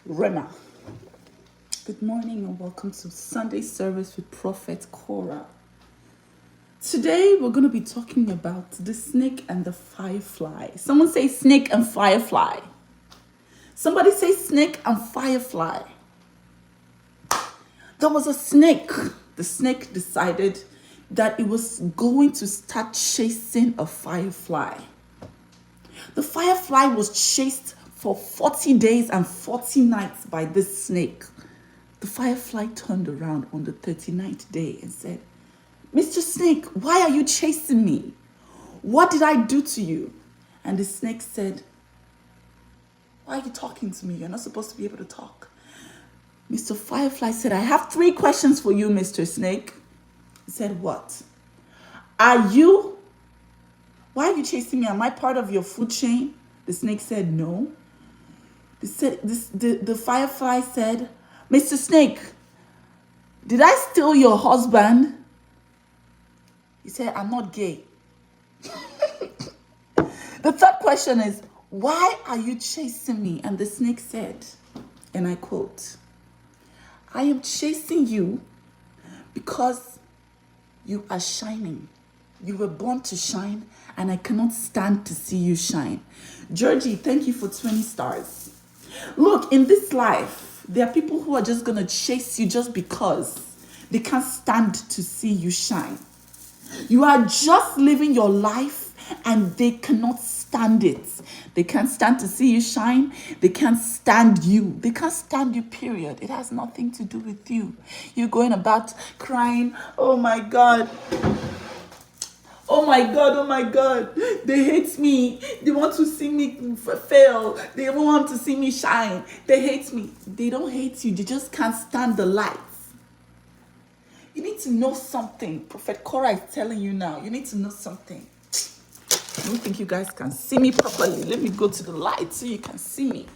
Rema. Good morning and welcome to Sunday service with Prophet Korra. Today we're going to be talking about the snake and the firefly. Someone say snake and firefly. Somebody say snake and firefly. There was a snake. The snake decided that it was going to start chasing a firefly. The firefly was chased for 40 days and 40 nights by this snake. The firefly turned around on the 39th day and said, Mr. Snake, why are you chasing me? What did I do to you? And the snake said, why are you talking to me? You're not supposed to be able to talk. Mr. Firefly said, I have 3 questions for you, Mr. Snake. He said, what? Why are you chasing me? Am I part of your food chain? The snake said, no. The firefly said, Mr. Snake, did I steal your husband? He said, I'm not gay. The third question is, why are you chasing me? And the snake said, and I quote, I am chasing you because you are shining. You were born to shine, and I cannot stand to see you shine. Georgie, thank you for 20 stars. Look, in this life, there are people who are just going to chase you just because they can't stand to see you shine. You are just living your life and they cannot stand it. They can't stand to see you shine. They can't stand you. They can't stand you, period. It has nothing to do with you. You're going about crying, oh my God. Oh my God, oh my God. They hate me. They want to see me fail. They want to see me shine. They hate me. They don't hate you. They just can't stand the light. You need to know something. Prophet Korra is telling you now. You need to know something. I don't think you guys can see me properly. Let me go to the light so you can see me.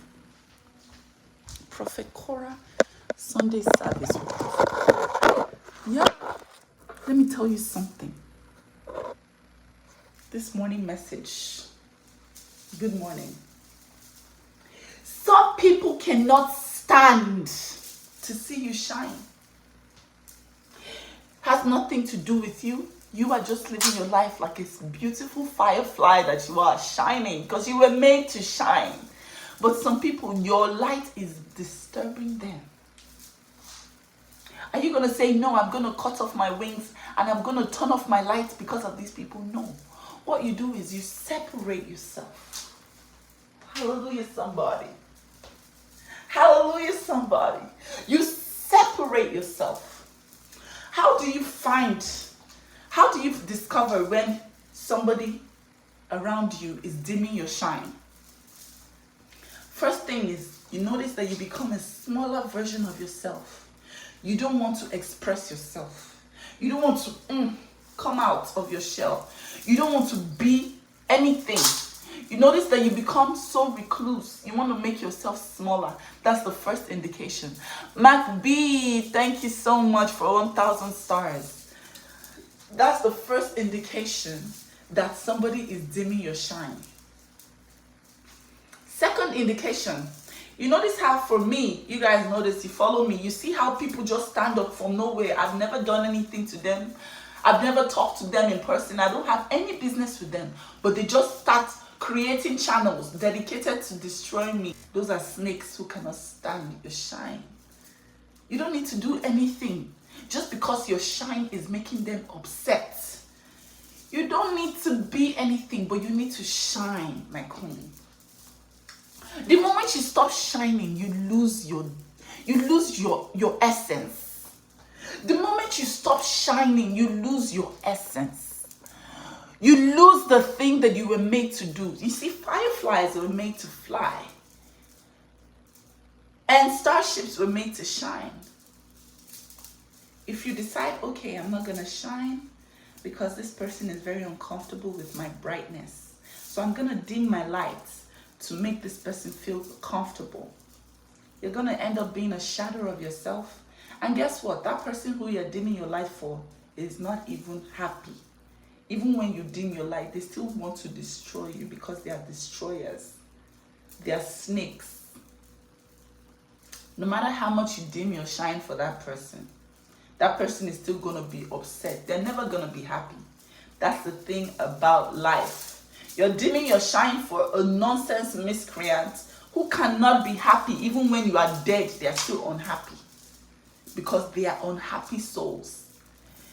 Prophet Korra, Sunday service with Prophet Korra. Yeah. Let me tell you something. This morning message. Good morning. Some people cannot stand to see you shine. Has nothing to do with you. You are just living your life like it's beautiful firefly that you are shining because you were made to shine. But some people, your light is disturbing them. Are you going to say, no, I'm going to cut off my wings and I'm going to turn off my lights because of these people? No. What you do is you separate yourself. Hallelujah, somebody. Hallelujah, somebody. You separate yourself. How do you discover when somebody around you is dimming your shine? First thing is, you notice that you become a smaller version of yourself. You don't want to express yourself. You don't want to come out of your shell. You don't want to be anything. You notice that you become so recluse. You want to make yourself smaller. That's the first indication. Mac B, thank you so much for 1,000 stars. That's the first indication that somebody is dimming your shine. Second indication, you notice how for me, you guys notice, you follow me, you see how people just stand up from nowhere. I've never done anything to them. I've never talked to them in person. I don't have any business with them, but they just start creating channels dedicated to destroying me. Those are snakes who cannot stand your shine. You don't need to do anything just because your shine is making them upset. You don't need to be anything, but you need to shine, my queen. The moment you stop shining, you lose your essence. The moment you stop shining, you lose your essence. You lose the thing that you were made to do. You see, fireflies were made to fly. And starships were made to shine. If you decide, okay, I'm not going to shine because this person is very uncomfortable with my brightness, so I'm going to dim my lights to make this person feel comfortable, you're going to end up being a shadow of yourself. And guess what? That person who you're dimming your light for is not even happy. Even when you dim your light, they still want to destroy you because they are destroyers. They are snakes. No matter how much you dim your shine for that person is still going to be upset. They're never going to be happy. That's the thing about life. You're dimming your shine for a nonsense miscreant who cannot be happy. Even when you are dead, they are still unhappy. Because they are unhappy souls.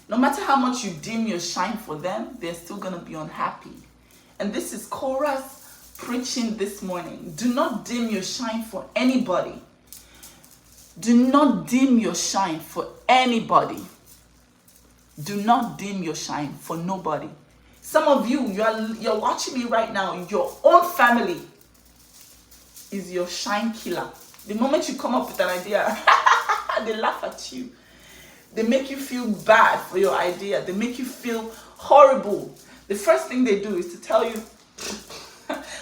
No matter how much you dim your shine for them, they're still going to be unhappy. And this is Korra's preaching this morning. Do not dim your shine for anybody. Do not dim your shine for anybody. Do not dim your shine for nobody. Some of you, you're watching me right now. Your own family is your shine killer. The moment you come up with an idea, they laugh at you. They make you feel bad for your idea. They make you feel horrible. The first thing they do is to tell you,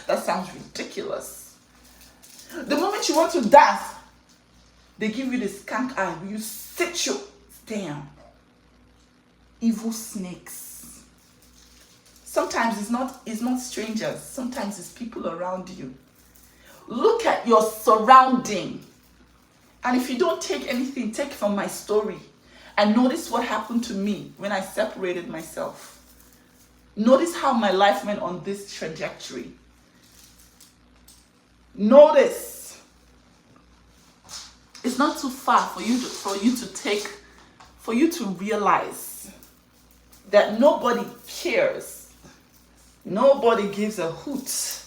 that sounds ridiculous. The moment you want to dance, they give you the skank eye. You sit your down. Evil snakes. Sometimes it's not strangers. Sometimes it's people around you. Look at your surrounding. And if you don't take anything, take from my story. And notice what happened to me when I separated myself. Notice how my life went on this trajectory. Notice. It's not too far for you to realize that nobody cares. Nobody gives a hoot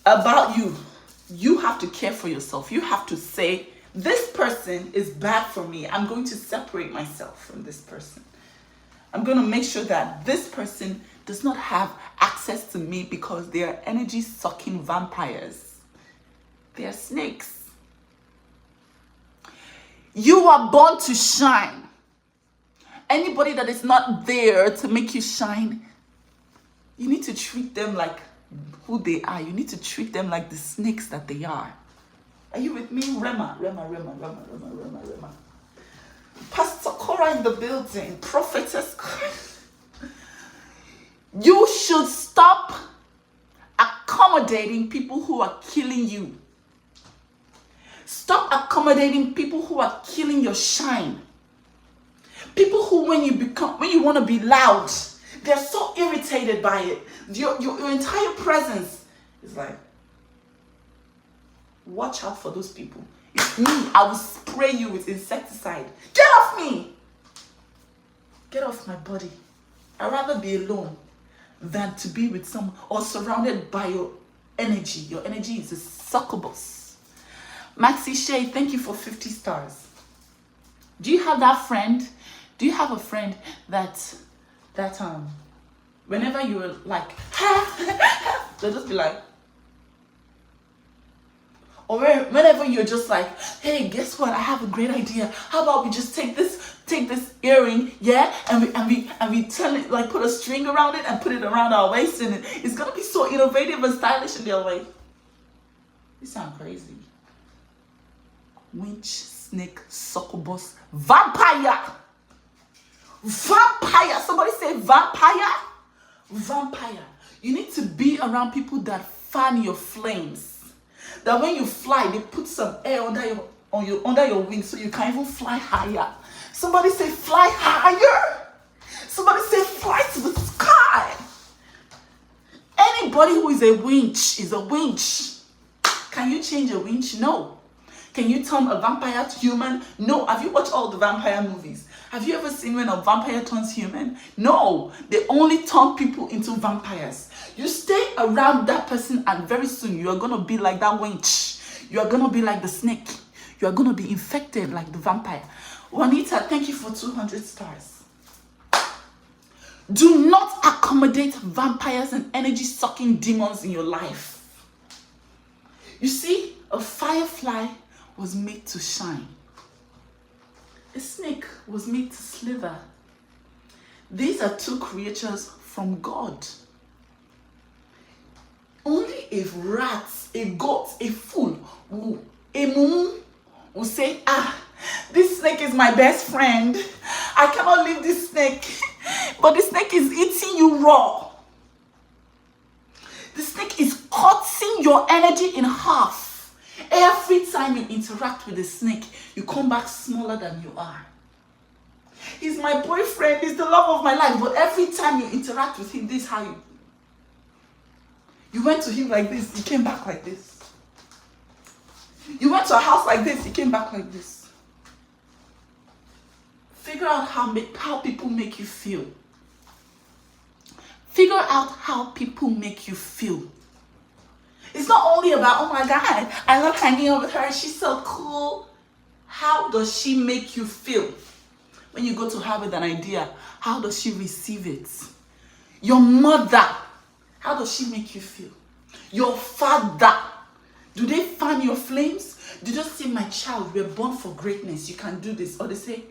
about you. You have to care for yourself. You have to say, this person is bad for me. I'm going to separate myself from this person. I'm going to make sure that this person does not have access to me because they are energy-sucking vampires. They are snakes. You are born to shine. Anybody that is not there to make you shine, you need to treat them like who they are. You need to treat them like the snakes that they are. Are you with me? Rema. Pastor Korra in the building. Prophetess Korra. You should stop accommodating people who are killing you. Stop accommodating people who are killing your shine. People who, when you want to be loud, they're so irritated by it. Your entire presence is like, watch out for those people. It's me. I will spray you with insecticide. Get off me. Get off my body. I'd rather be alone than to be with someone or surrounded by your energy. Your energy is a succubus. Maxi Shay, thank you for 50 stars. Do you have that friend? Do you have a friend that whenever you're like, they'll just be like, or whenever you're just like, hey, guess what? I have a great idea. How about we just take this earring, yeah, and we turn it, like put a string around it and put it around our waist, and it's gonna be so innovative and stylish. And they're like, you sound crazy. Winch, snake, succubus, vampire. Vampire. Somebody say vampire. Vampire. You need to be around people that fan your flames. That when you fly, they put some air under your wings so you can even fly higher. Somebody say fly higher. Somebody say fly to the sky. Anybody who is a winch is a winch. Can you change a winch? No. Can you turn a vampire to human? No. Have you watched all the vampire movies? Have you ever seen when a vampire turns human? No. They only turn people into vampires. You stay around that person and very soon you are going to be like that winch. You are going to be like the snake. You are going to be infected like the vampire. Juanita, thank you for 200 stars. Do not accommodate vampires and energy-sucking demons in your life. You see, a firefly was made to shine. A snake was made to slither. These are two creatures from God. Only if rats, a goat, a fool, a mumu will say, this snake is my best friend. I cannot leave this snake. But the snake is eating you raw. The snake is cutting your energy in half. A Every time you interact with a snake, you come back smaller than you are. He's my boyfriend, he's the love of my life, but every time you interact with him, this is how you went to him like this, you came back like this. You went to a house like this, you came back like this. Figure out how people make you feel. Figure out how people make you feel. It's not only about, oh my God, I love hanging out with her, she's so cool. How does she make you feel? When you go to her with an idea, how does she receive it? Your mother, how does she make you feel? Your father, do they fan your flames? Do they say, my child, we're born for greatness, you can do this? Or they say,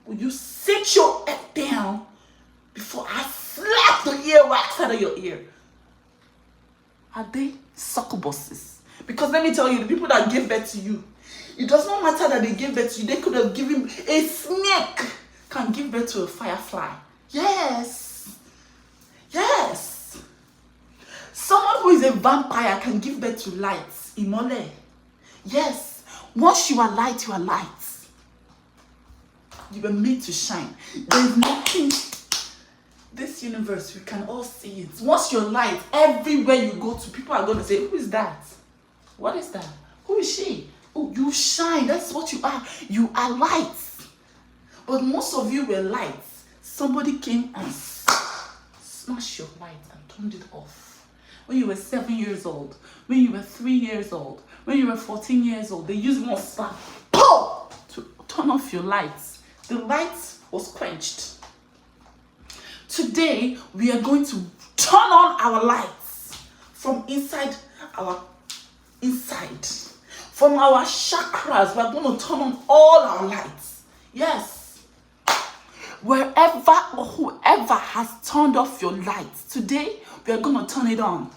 will you sit your head down before I slap the earwax out of your ear? Are they succubuses? Because let me tell you, the people that give birth to you, it does not matter that they gave birth to you. They could have given a snake can give birth to a firefly. Yes. Yes. Someone who is a vampire can give birth to light. Imole. Yes. Once you are light, you are light. You were made to shine. There is nothing. This universe, we can all see it. Once you're light, everywhere you go to, people are going to say, who is that? What is that? Who is she? Oh, you shine. That's what you are. You are light. But most of you were light. Somebody came and smashed your light and turned it off. When you were 7 years old, when you were 3 years old, when you were 14 years old, they used one spark to turn off your lights. The light was quenched. Today, we are going to turn on our lights from inside our inside. From our chakras, we are going to turn on all our lights. Yes. Wherever or whoever has turned off your lights, today, we are going to turn it on.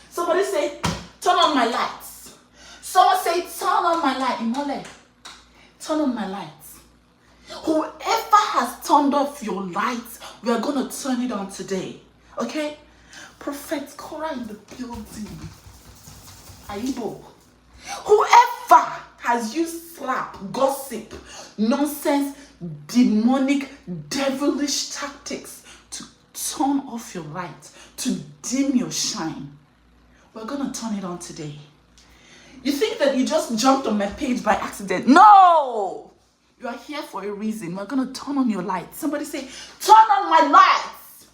Somebody say, turn on my lights. Someone say, turn on my light. Imole, turn on my lights. Whoever has turned off your lights, we are going to turn it on today. Okay? Prophet Korra in the building. Aibo. Whoever has used slap, gossip, nonsense, demonic, devilish tactics to turn off your light, to dim your shine, we're going to turn it on today. You think that you just jumped on my page by accident? No! You are here for a reason. We're going to turn on your lights. Somebody say, turn on my lights.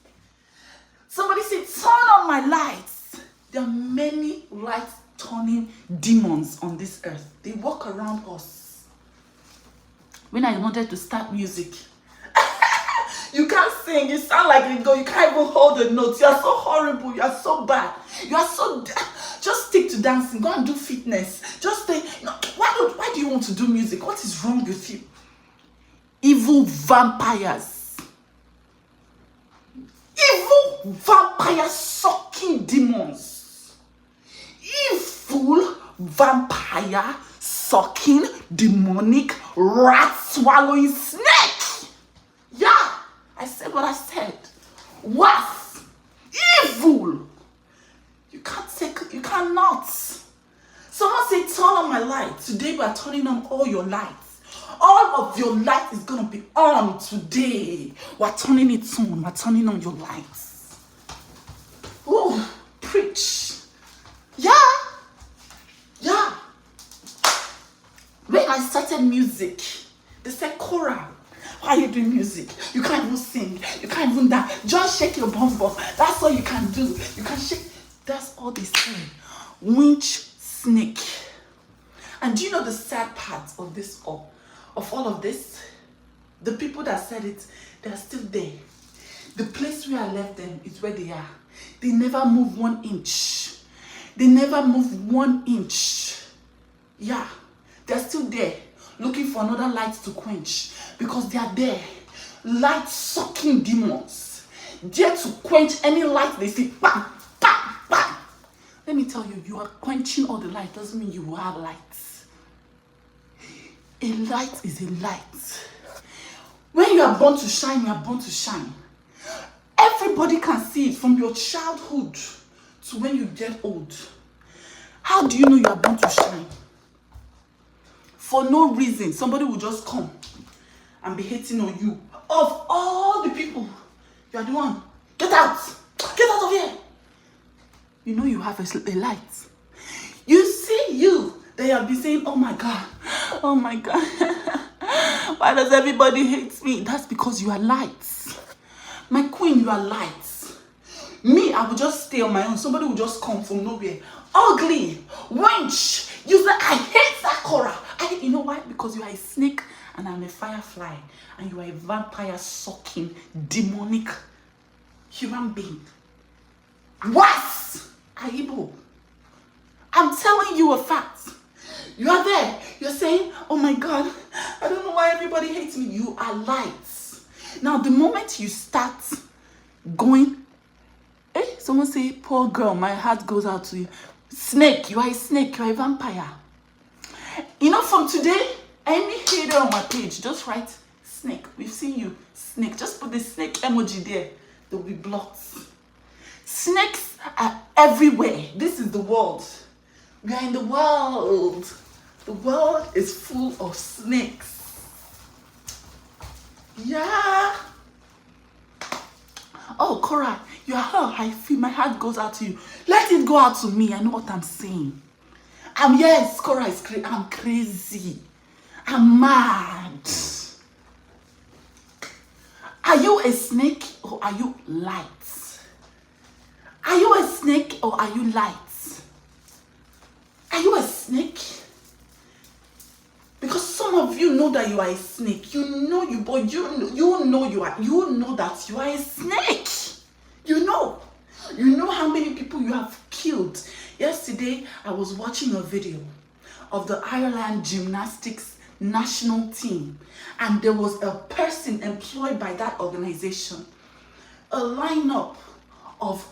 Somebody say, turn on my lights. There are many lights turning demons on this earth. They walk around us. When I wanted to start music, you can't sing, you sound like a girl, you can't even hold a note. You are so horrible, you are so bad. You are so just stick to dancing, go and do fitness. Just stay. Why do you want to do music? What is wrong with you? Evil vampires. Evil vampire sucking demons. Evil vampire sucking demonic rat swallowing snake. Yeah, I said what I said. Was evil. You cannot. Someone say, turn on my light. Today we are turning on all your lights. All of your light is going to be on today. We're turning it on. We're turning on your lights. Oh, preach. Yeah. Yeah. When I started music, they said, Korra, why are you doing music? You can't even sing. You can't even dance. Just shake your bum bum. That's all you can do. You can shake. That's all they say. Winch snake. And do you know the sad part of this all? Of all of this? The people that said it, they are still there. The place where I left them is where they are. They never move 1 inch. They never move 1 inch. Yeah. They're still there. Looking for another light to quench. Because they are there. Light sucking demons. There to quench any light they see. Bam! Bam! Bam! Let me tell you, you are quenching all the light. Doesn't mean you will have light. A light is a light. When you are born to shine, you are born to shine. Everybody can see it from your childhood to when you get old. How do you know you are born to shine? for no reason, somebody will just come and be hating on you. Of all the people, you are the one. Get out! Get out of here! You know you have a light. You see you. They have been saying, oh my God. Oh my God. Why does everybody hate me? That's because you are light. My queen, you are light. Me, I will just stay on my own. Somebody will just come from nowhere. Ugly. Wench. You say, I hate that Korra. You know why? Because you are a snake and I'm a firefly. And you are a vampire sucking, demonic human being. What? Aibo. I'm telling you a fact. You are there. You're saying, oh my God, I don't know why everybody hates me. You are light. Now, the moment you start going, someone say, poor girl, my heart goes out to you. Snake, you are a snake, you are a vampire. You know, from today, any hater on my page, just write snake. We've seen you, snake. Just put the snake emoji there. They'll be blocked. Snakes are everywhere. This is the world. We are in the world. The world is full of snakes. Yeah. Oh, Korra, you are her. I feel my heart goes out to you. Let it go out to me. I know what I'm saying. Yes, Korra is crazy. I'm crazy. I'm mad. Are you a snake or are you light? Are you a snake or are you light? Are you a snake? Because some of you know that you are a snake. You know that you are a snake. You know how many people you have killed. Yesterday, I was watching a video of the Ireland gymnastics national team, and there was a person employed by that organization, a lineup of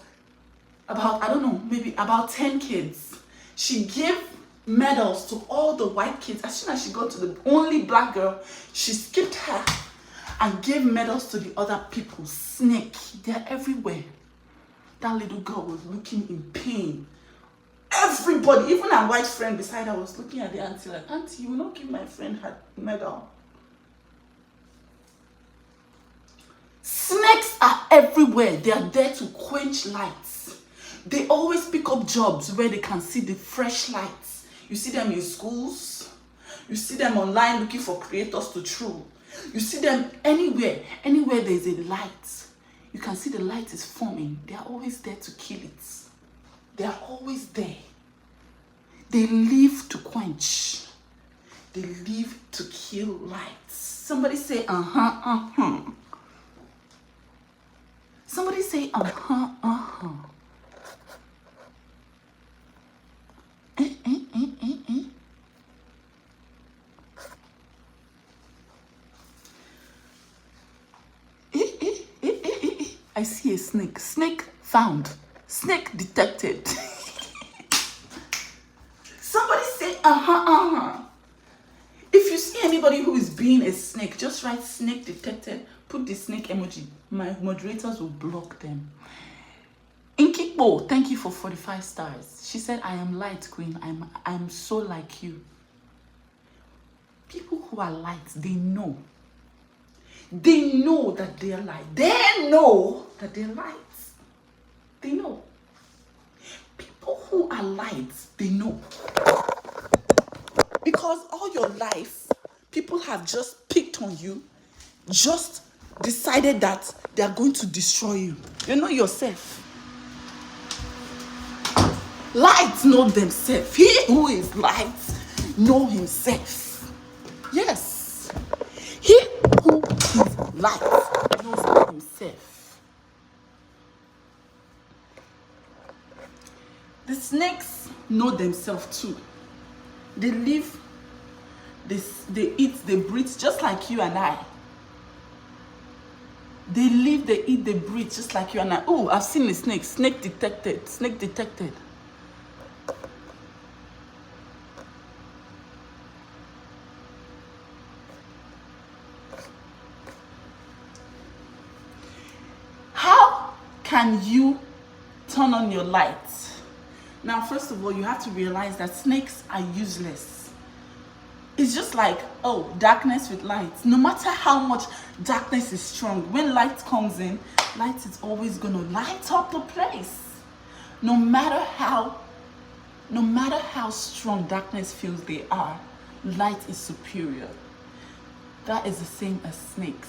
about 10 kids. She gave medals to all the white kids. As soon as she got to the only black girl, she skipped her and gave medals to the other people. Snake, they're everywhere. That little girl was looking in pain. Everybody, even her white friend beside her, was looking at the auntie like, auntie, you will not give my friend her medal. Snakes are everywhere. They are there to quench lights. They always pick up jobs where they can see the fresh lights. You see them in schools. You see them online looking for creators to troll. You see them anywhere there's a light. You can see the light is forming. They are always there to kill it. They are always there. They live to quench. They live to kill lights. Somebody say, Somebody say, I see a snake. Snake found. Snake detected. Somebody say, If you see anybody who is being a snake, just write snake detected. Put the snake emoji. My moderators will block them. Inkikbo, thank you for 45 stars. She said, I am light, queen. I'm so like you. People who are light, they know. They know that they are light. They know that they're light. They know. People who are light, they know. Because all your life, people have just picked on you, just decided that they are going to destroy you. You know yourself. Light know themselves. He who is light know himself. Yes. He who is light knows himself. The snakes know themselves too. They live, they eat, they breathe just like you and I. They live, they eat, they breathe just like you and I. Oh, I've seen a snake. Snake detected. Snake detected. How can you turn on your lights? Now, first of all, you have to realize that snakes are useless. It's just like, oh, darkness with light. No matter how much darkness is strong, when light comes in, light is always going to light up the place. No matter how strong darkness feels they are, light is superior. That is the same as snakes.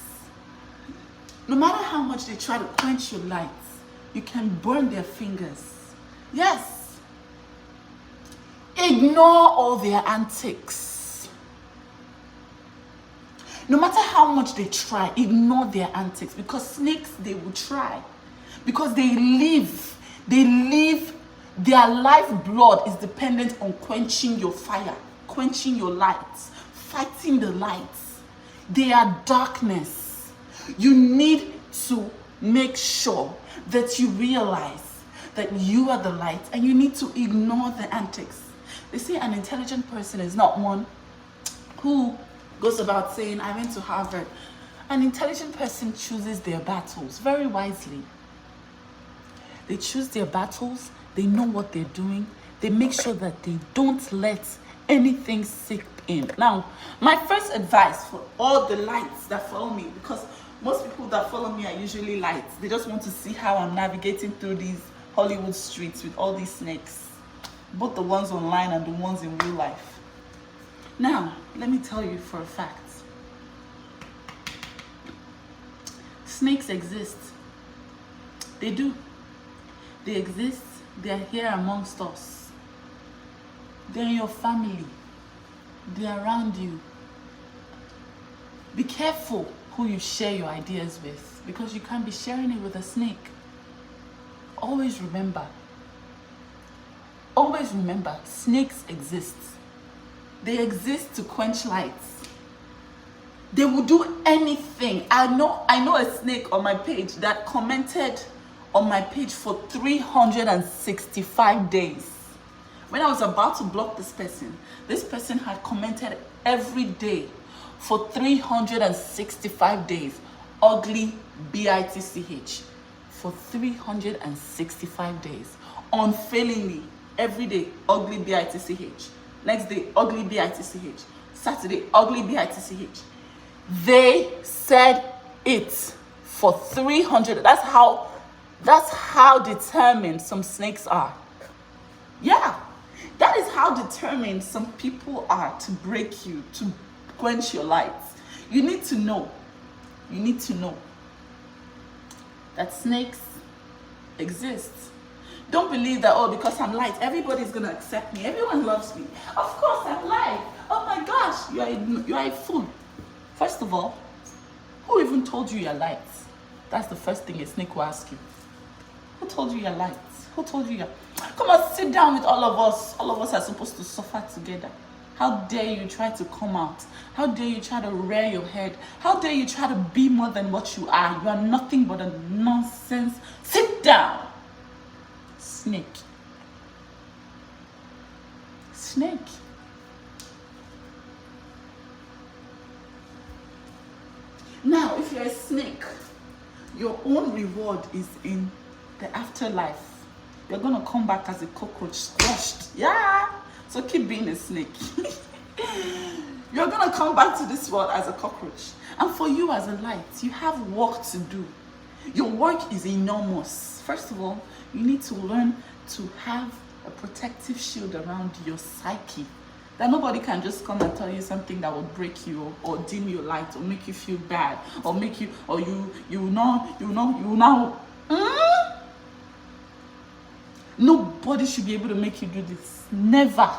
No matter how much they try to quench your light, you can burn their fingers. Yes. Ignore all their antics. No matter how much they try, ignore their antics, because snakes, they will try. Because they live, their lifeblood is dependent on quenching your fire, quenching your lights, fighting the lights. They are darkness. You need to make sure that you realize that you are the light, and you need to ignore the antics. They say an intelligent person is not one who goes about saying, I went to Harvard. An intelligent person chooses their battles very wisely. They choose their battles, they know what they're doing, they make sure that they don't let anything seep in. Now, my first advice for all the lights that follow me, because most people that follow me are usually lights, they just want to see how I'm navigating through these Hollywood streets with all these snakes, both the ones online and the ones in real life. Now, let me tell you for a fact, snakes exist. They do. They exist. They are here amongst us. They're in your family. They're around you. Be careful who you share your ideas with, because you can't be sharing it with a snake. Always remember, snakes exist. They exist to quench lights. They will do anything. I know a snake on my page that commented on my page for 365 days. When I was about to block this person had commented every day for 365 days. Ugly BITCH. For 365 days. Unfailingly. Every day, ugly BITCH. Next day, ugly BITCH. Saturday, ugly BITCH. They said it for 300. That's how determined some snakes are. Yeah. That is how determined some people are to break you, to quench your lights. You need to know that snakes exist. Don't believe that, oh, because I'm light, everybody's going to accept me. Everyone loves me. Of course, I'm light. Oh my gosh, you are a fool. First of all, who even told you you're light? That's the first thing a snake will ask you. Who told you you're light? Who told you you're... Come on, sit down with all of us. All of us are supposed to suffer together. How dare you try to come out? How dare you try to rear your head? How dare you try to be more than what you are? You are nothing but a nonsense. Sit down. Snake. Snake. Now, if you're a snake, your own reward is in the afterlife. You're going to come back as a cockroach, squashed. Yeah. So keep being a snake. You're going to come back to this world as a cockroach. And for you as a light, you have work to do. Your work is enormous. First of all, you need to learn to have a protective shield around your psyche. That nobody can just come and tell you something that will break you or dim your light or make you feel bad or make you, or you know. Nobody should be able to make you do this. Never.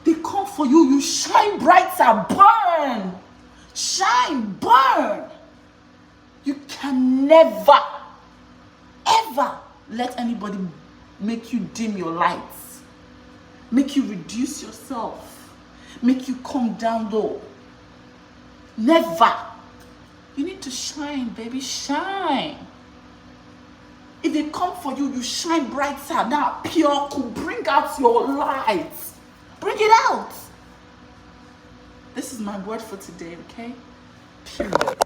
They come for you. You shine brighter. Burn. Shine. Burn. You can never, ever let anybody make you dim your lights. Make you reduce yourself. Make you come down low. Never. You need to shine, baby. Shine. If they come for you, you shine brighter. Now, pure cool. Bring out your light. Bring it out. This is my word for today, okay? Period.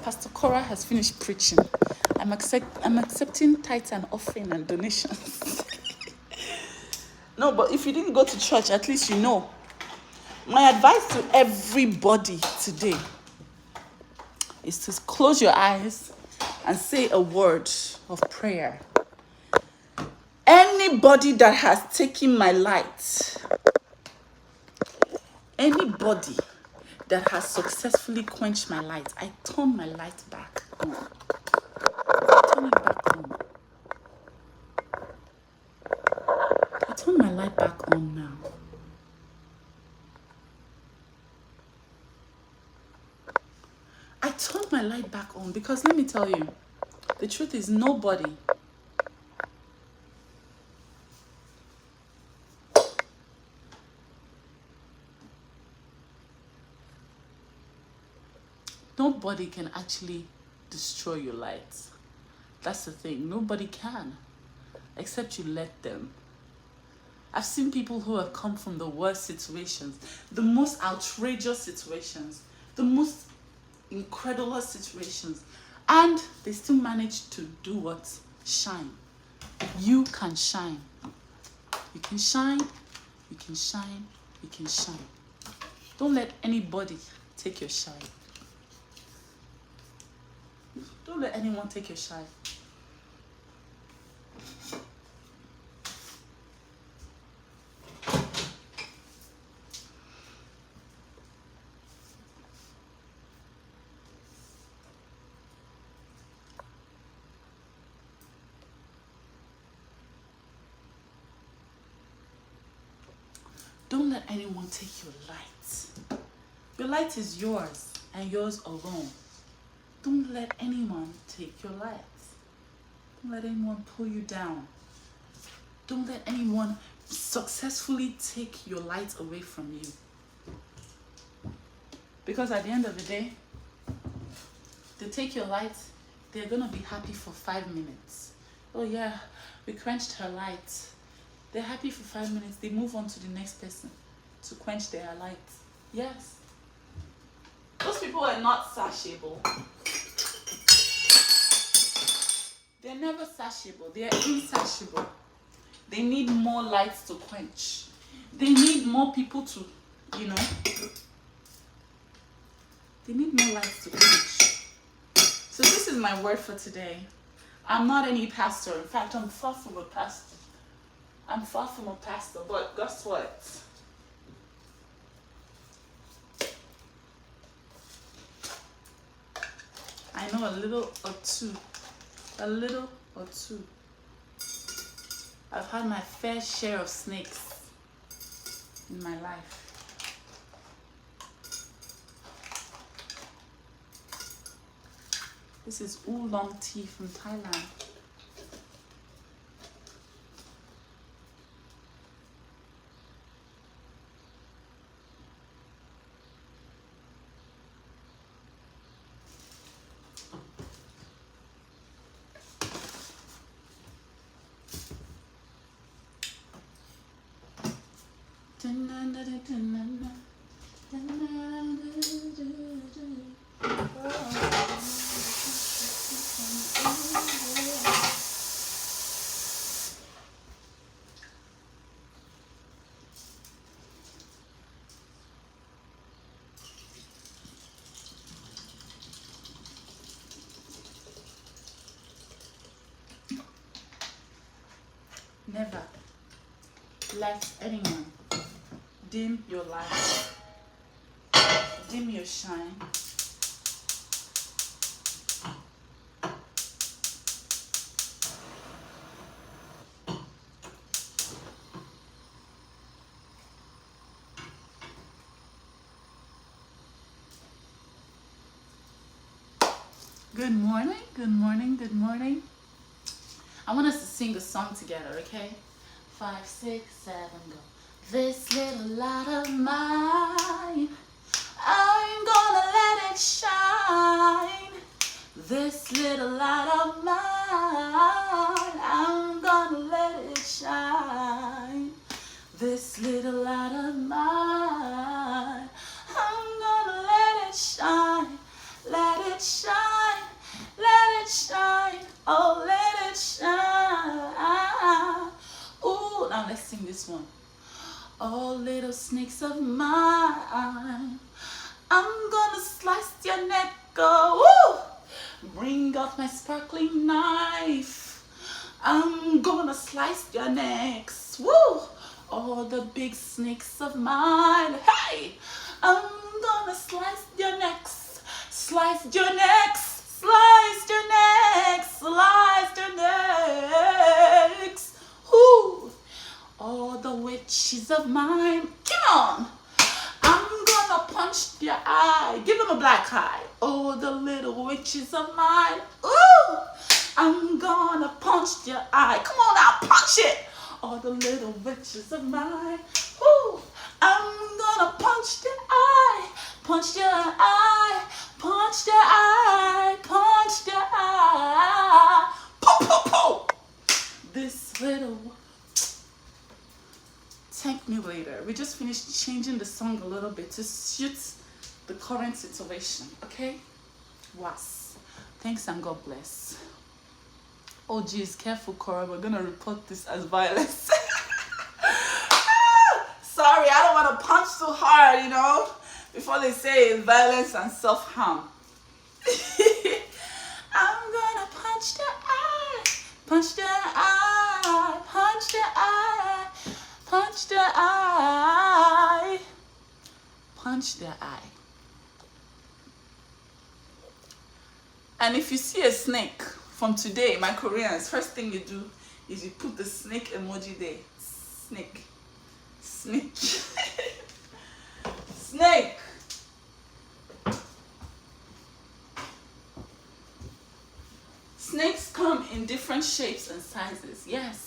Pastor Korra has finished preaching. I'm accepting tithes and offering and donations. No, but if you didn't go to church, at least you know. My advice to everybody today is to close your eyes and say a word of prayer. Anybody that has taken my light, anybody that has successfully quenched my light, I turn my light back on. I turn it back on. I turn my light back on now. I turn my light back on because let me tell you, the truth is nobody can actually destroy your light. That's the thing. Nobody can, except you let them. I've seen people who have come from the worst situations, the most outrageous situations, the most incredulous situations, and they still manage to do what? Shine. You can shine. You can shine. You can shine. You can shine. Don't let anybody take your shine. Don't let anyone take your shine. Don't let anyone take your light. Your light is yours and yours alone. Don't let anyone take your light. Don't let anyone pull you down. Don't let anyone successfully take your light away from you. Because at the end of the day, they take your light, they're going to be happy for 5 minutes. Oh yeah, we quenched her light. They're happy for 5 minutes. They move on to the next person to quench their light. Yes. Those people are not sashable. They're never sashable. They're insatiable. They need more lights to quench. They need more people to, you know. They need more lights to quench. So this is my word for today. I'm not any pastor. In fact, I'm far from a pastor. I'm far from a pastor, but guess what? I know a little or two. A little or two. I've had my fair share of snakes in my life. This is oolong tea from Thailand. Never let anyone dim your light, dim your shine. Good morning, good morning, good morning. I want us to sing a song together, okay? 5, 6, 7, go. This little light of mine, I'm gonna let it shine. This little light of mine, I'm gonna let it shine. This little light of mine, I'm gonna let it shine. Let it shine, let it shine, oh let it shine. Ooh, now Let's sing this one. Oh, little snakes of mine, I'm gonna slice your neck. Oh, woo! Bring out my sparkling knife. I'm gonna slice your necks. Woo! All the big snakes of mine. Hey! I'm gonna slice your necks. Slice your necks. Slice your necks. Slice your necks. Whoo! All the witches of mine. Come on! I'm gonna punch your eye. Give them a black eye. Oh, the little witches of mine. Ooh! I'm gonna punch your eye. Come on now, punch it. All the little witches of mine. Ooh! I'm gonna punch your eye. Punch your eye. Punch your eye. Punch your eye. Pooh, pooh, pooh. This little... Thank me later. We just finished changing the song a little bit to suit the current situation, okay? Was. Thanks and God bless. Oh geez, careful Korra, we're gonna report this as violence. Sorry, I don't want to punch too hard, you know, before they say it's violence and self-harm. I'm gonna punch the eye, punch the eye, punch the eye. Punch the eye. Punch the eye. And if you see a snake from today, my Koreans, first thing you do is you put the snake emoji there. Snake. Snake. Snake. Snakes come in different shapes and sizes. Yes.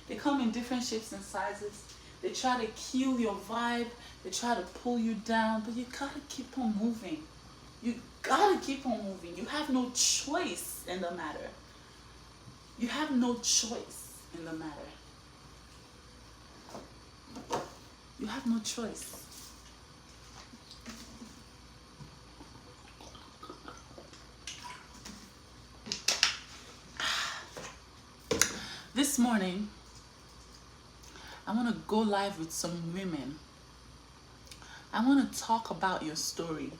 They come in different shapes and sizes. They try to kill your vibe. They try to pull you down. But you gotta keep on moving. You gotta keep on moving. You have no choice in the matter. You have no choice in the matter. You have no choice. This morning, I want to go live with some women. I want to talk about your story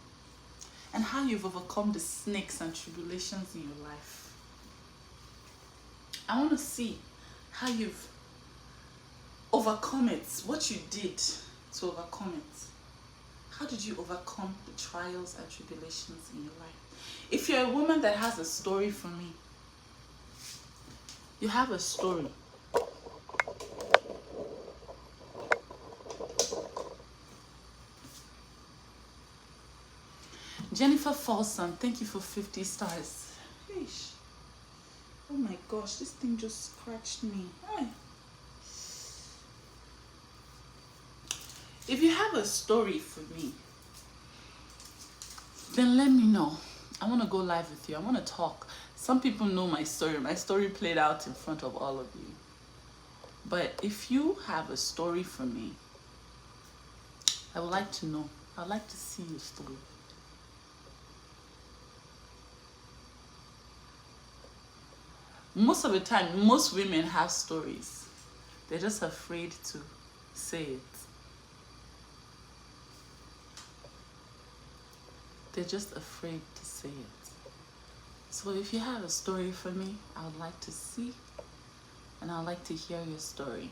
and how you've overcome the snakes and tribulations in your life. I want to see how you've overcome it, what you did to overcome it. How did you overcome the trials and tribulations in your life? If you're a woman that has a story for me, you have a story. Jennifer Folsom, thank you for 50 stars. Eesh. Oh my gosh, this thing just scratched me. Hey. If you have a story for me, then let me know. I want to go live with you. I want to talk. Some people know my story. My story played out in front of all of you. But if you have a story for me, I would like to know. I would like to see your story. Most of the time, most women have stories. They're just afraid to say it. They're just afraid to say it. So if you have a story for me, I would like to see and I'd like to hear your story.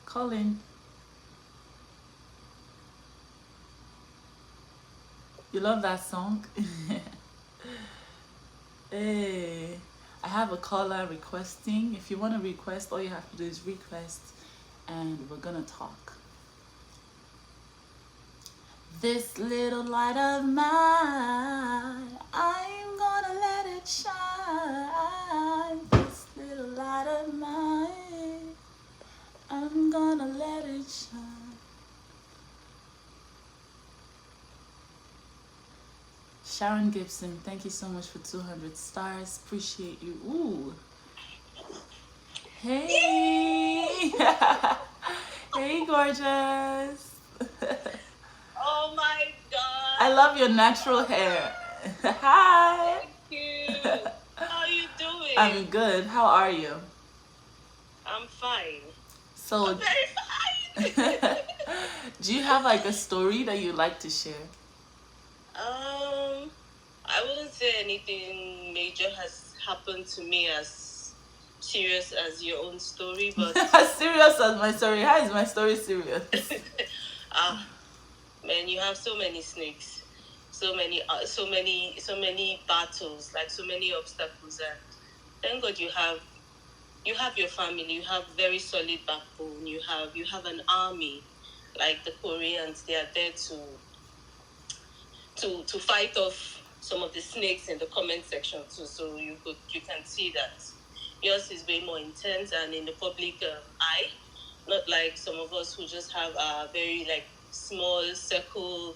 Call in. You love that song? Hey, I have a caller requesting. If you want to request, all you have to do is request and we're gonna talk. This little light of mine, I'm gonna let it shine. This little light of mine, I'm gonna let it shine. Sharon Gibson, thank you so much for 200 stars. Appreciate you. Ooh. Hey. Hey, gorgeous. Oh my God. I love your natural hair. Hi. Thank you. How are you doing? I'm good. How are you? I'm fine. So, I'm very fine. do you have like a story that you'd like to share? I wouldn't say anything major has happened to me as serious as your own story, but As serious as my story. How is my story serious? ah, man, you have so many snakes, so many battles, like so many obstacles, and thank God you have your family, you have very solid backbone, you have an army, like the Koreans. They are there to fight off some of the snakes in the comment section too. So you can see that yours is way more intense and in the public eye, not like some of us who just have a very like small circle.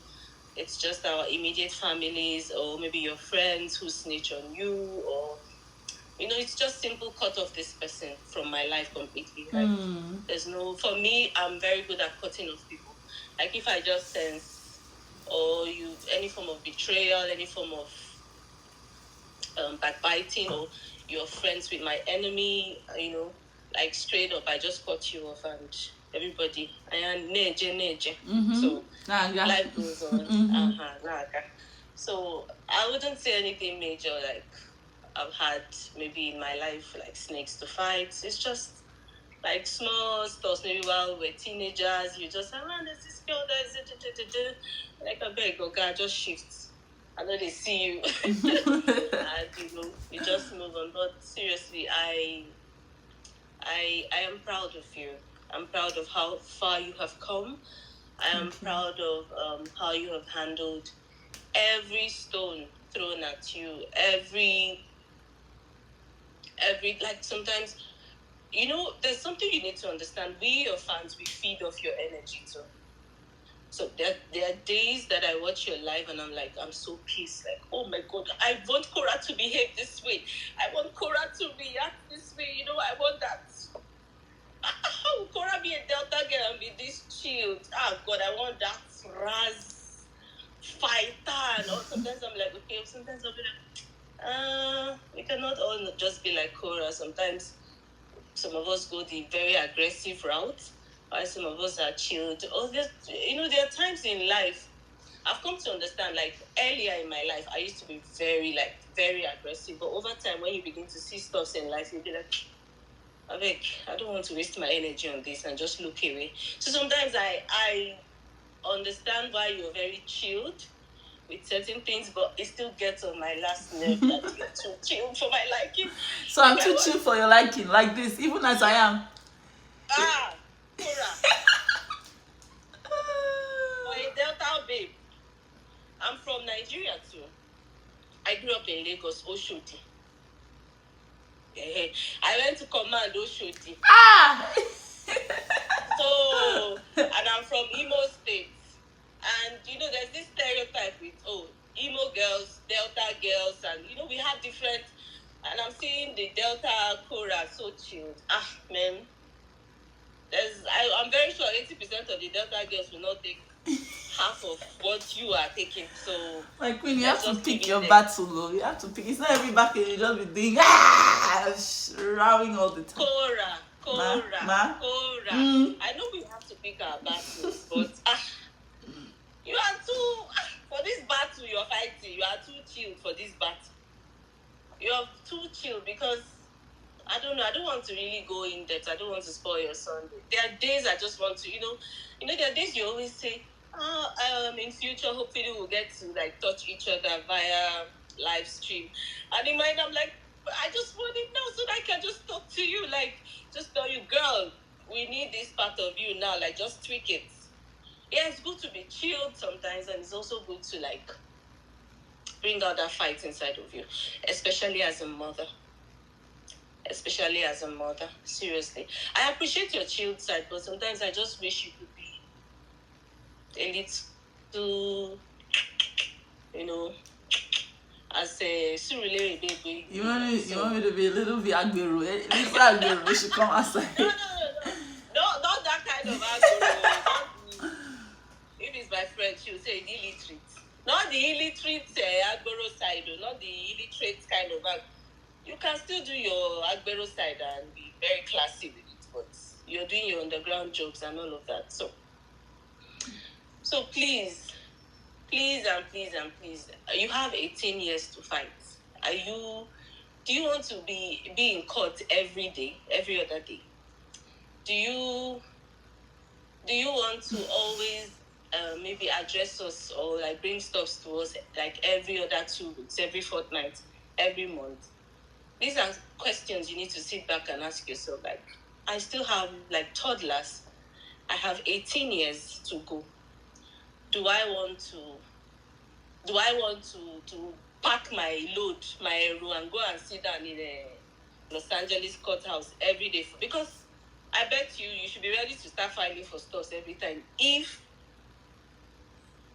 It's just our immediate families or maybe your friends who snitch on you, or it's just simple cut off this person from my life completely. Like there's no, for me, I'm very good at cutting off people. Like if I just sense or any form of betrayal, any form of backbiting, or you're friends with my enemy, like straight up, I just cut you off and everybody, I am neje. So life goes on. Naga. So I wouldn't say anything major like I've had maybe in my life, like snakes to fight. It's just like small stuff. Maybe while we're teenagers, you just there's this girl that is like a beg, okay, just shift. I know they see you, and you just move on. But seriously, I am proud of you. I'm proud of how far you have come. I am proud of how you have handled every stone thrown at you, every like sometimes there's something you need to understand. We, your fans, we feed off your energy too. So there are days that I watch your live and I'm like, I'm so pissed. Like, oh my God, I want Korra to behave this way. I want Korra to react this way. I want that. How would Korra be a Delta girl and be this chilled? Ah, God, I want that Raz fighter. And sometimes I'm like, okay, sometimes I'll be like, we cannot all just be like Korra. Sometimes some of us go the very aggressive route, while some of us are chilled. There are times in life I've come to understand, like earlier in my life, I used to be very, like, very aggressive. But over time, when you begin to see stuff in life, you'll be like, I don't want to waste my energy on this and just look away. So sometimes I understand why you're very chilled with certain things, but it still gets on my last nerve that you're too chill for my liking. So I'm too chill for your liking, like this, even as I am. Korra. For a Delta babe. I'm from Nigeria too. I grew up in Lagos, Oshodi. I went to command Oshodi. So, and I'm from Imo State. And, there's this stereotype with, Imo girls, Delta girls, and, we have different, and I'm seeing the Delta Korra so chilled. Man. I'm very sure 80% of the Delta girls will not take half of what you are taking. So, my queen, you have to pick your battle, though. You have to pick. It's not every battle you just be doing rowing all the time. Korra. I know we have to pick our battles, but you are too for this battle you're fighting. You are too chilled for this battle. You are too chilled because I don't know. I don't want to really go in depth. I don't want to spoil your Sunday. There are days I just want to, there are days you always say, in future, hopefully we'll get to like touch each other via live stream. And in mind, I'm like, I just want it now so that I can just talk to you. Like, just tell you, girl, we need this part of you now. Like, just tweak it. Yeah, it's good to be chilled sometimes. And it's also good to like bring out that fight inside of you, especially as a mother. Seriously, I appreciate your chilled side, but sometimes I just wish you could be a little, as a surulere baby. You want me to be a little bit agbero? Little agbero should come outside. No, not that kind of agbero. If it's my friend, she'll say illiterate. Not the illiterate agbero side, not the illiterate kind of agbero. You can still do your agbero side and be very classy with it. but you're doing your underground jobs and all of that. So please, and please, you have 18 years to fight. Do you want to be in court every day, every other day? Do you want to always maybe address us or like bring stuff to us like every other 2 weeks, every fortnight, every month? These are questions you need to sit back and ask yourself. Like, I still have like toddlers. I have 18 years to go. Do I want to pack my load, my Eru, and go and sit down in a Los Angeles courthouse every day? Because I bet you should be ready to start filing for stuff every time if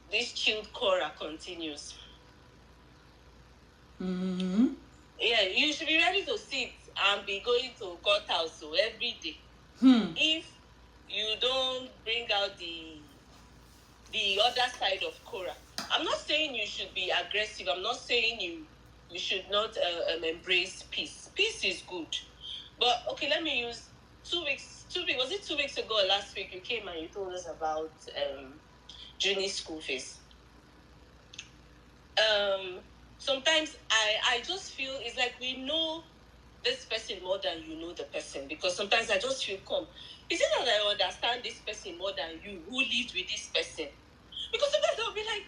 this chilled Korra continues. Mm-hmm. Yeah, you should be ready to sit and be going to courthouse every day. If you don't bring out the other side of Korra. I'm not saying you should be aggressive. I'm not saying you should not embrace peace. Peace is good. But okay, let me use 2 weeks. Was it 2 weeks ago or last week? You came and you told us about junior school fees. Sometimes I just feel it's like we know this person more than you know the person, because sometimes I just feel is it that I understand this person more than you who lived with this person? Because sometimes I'll be like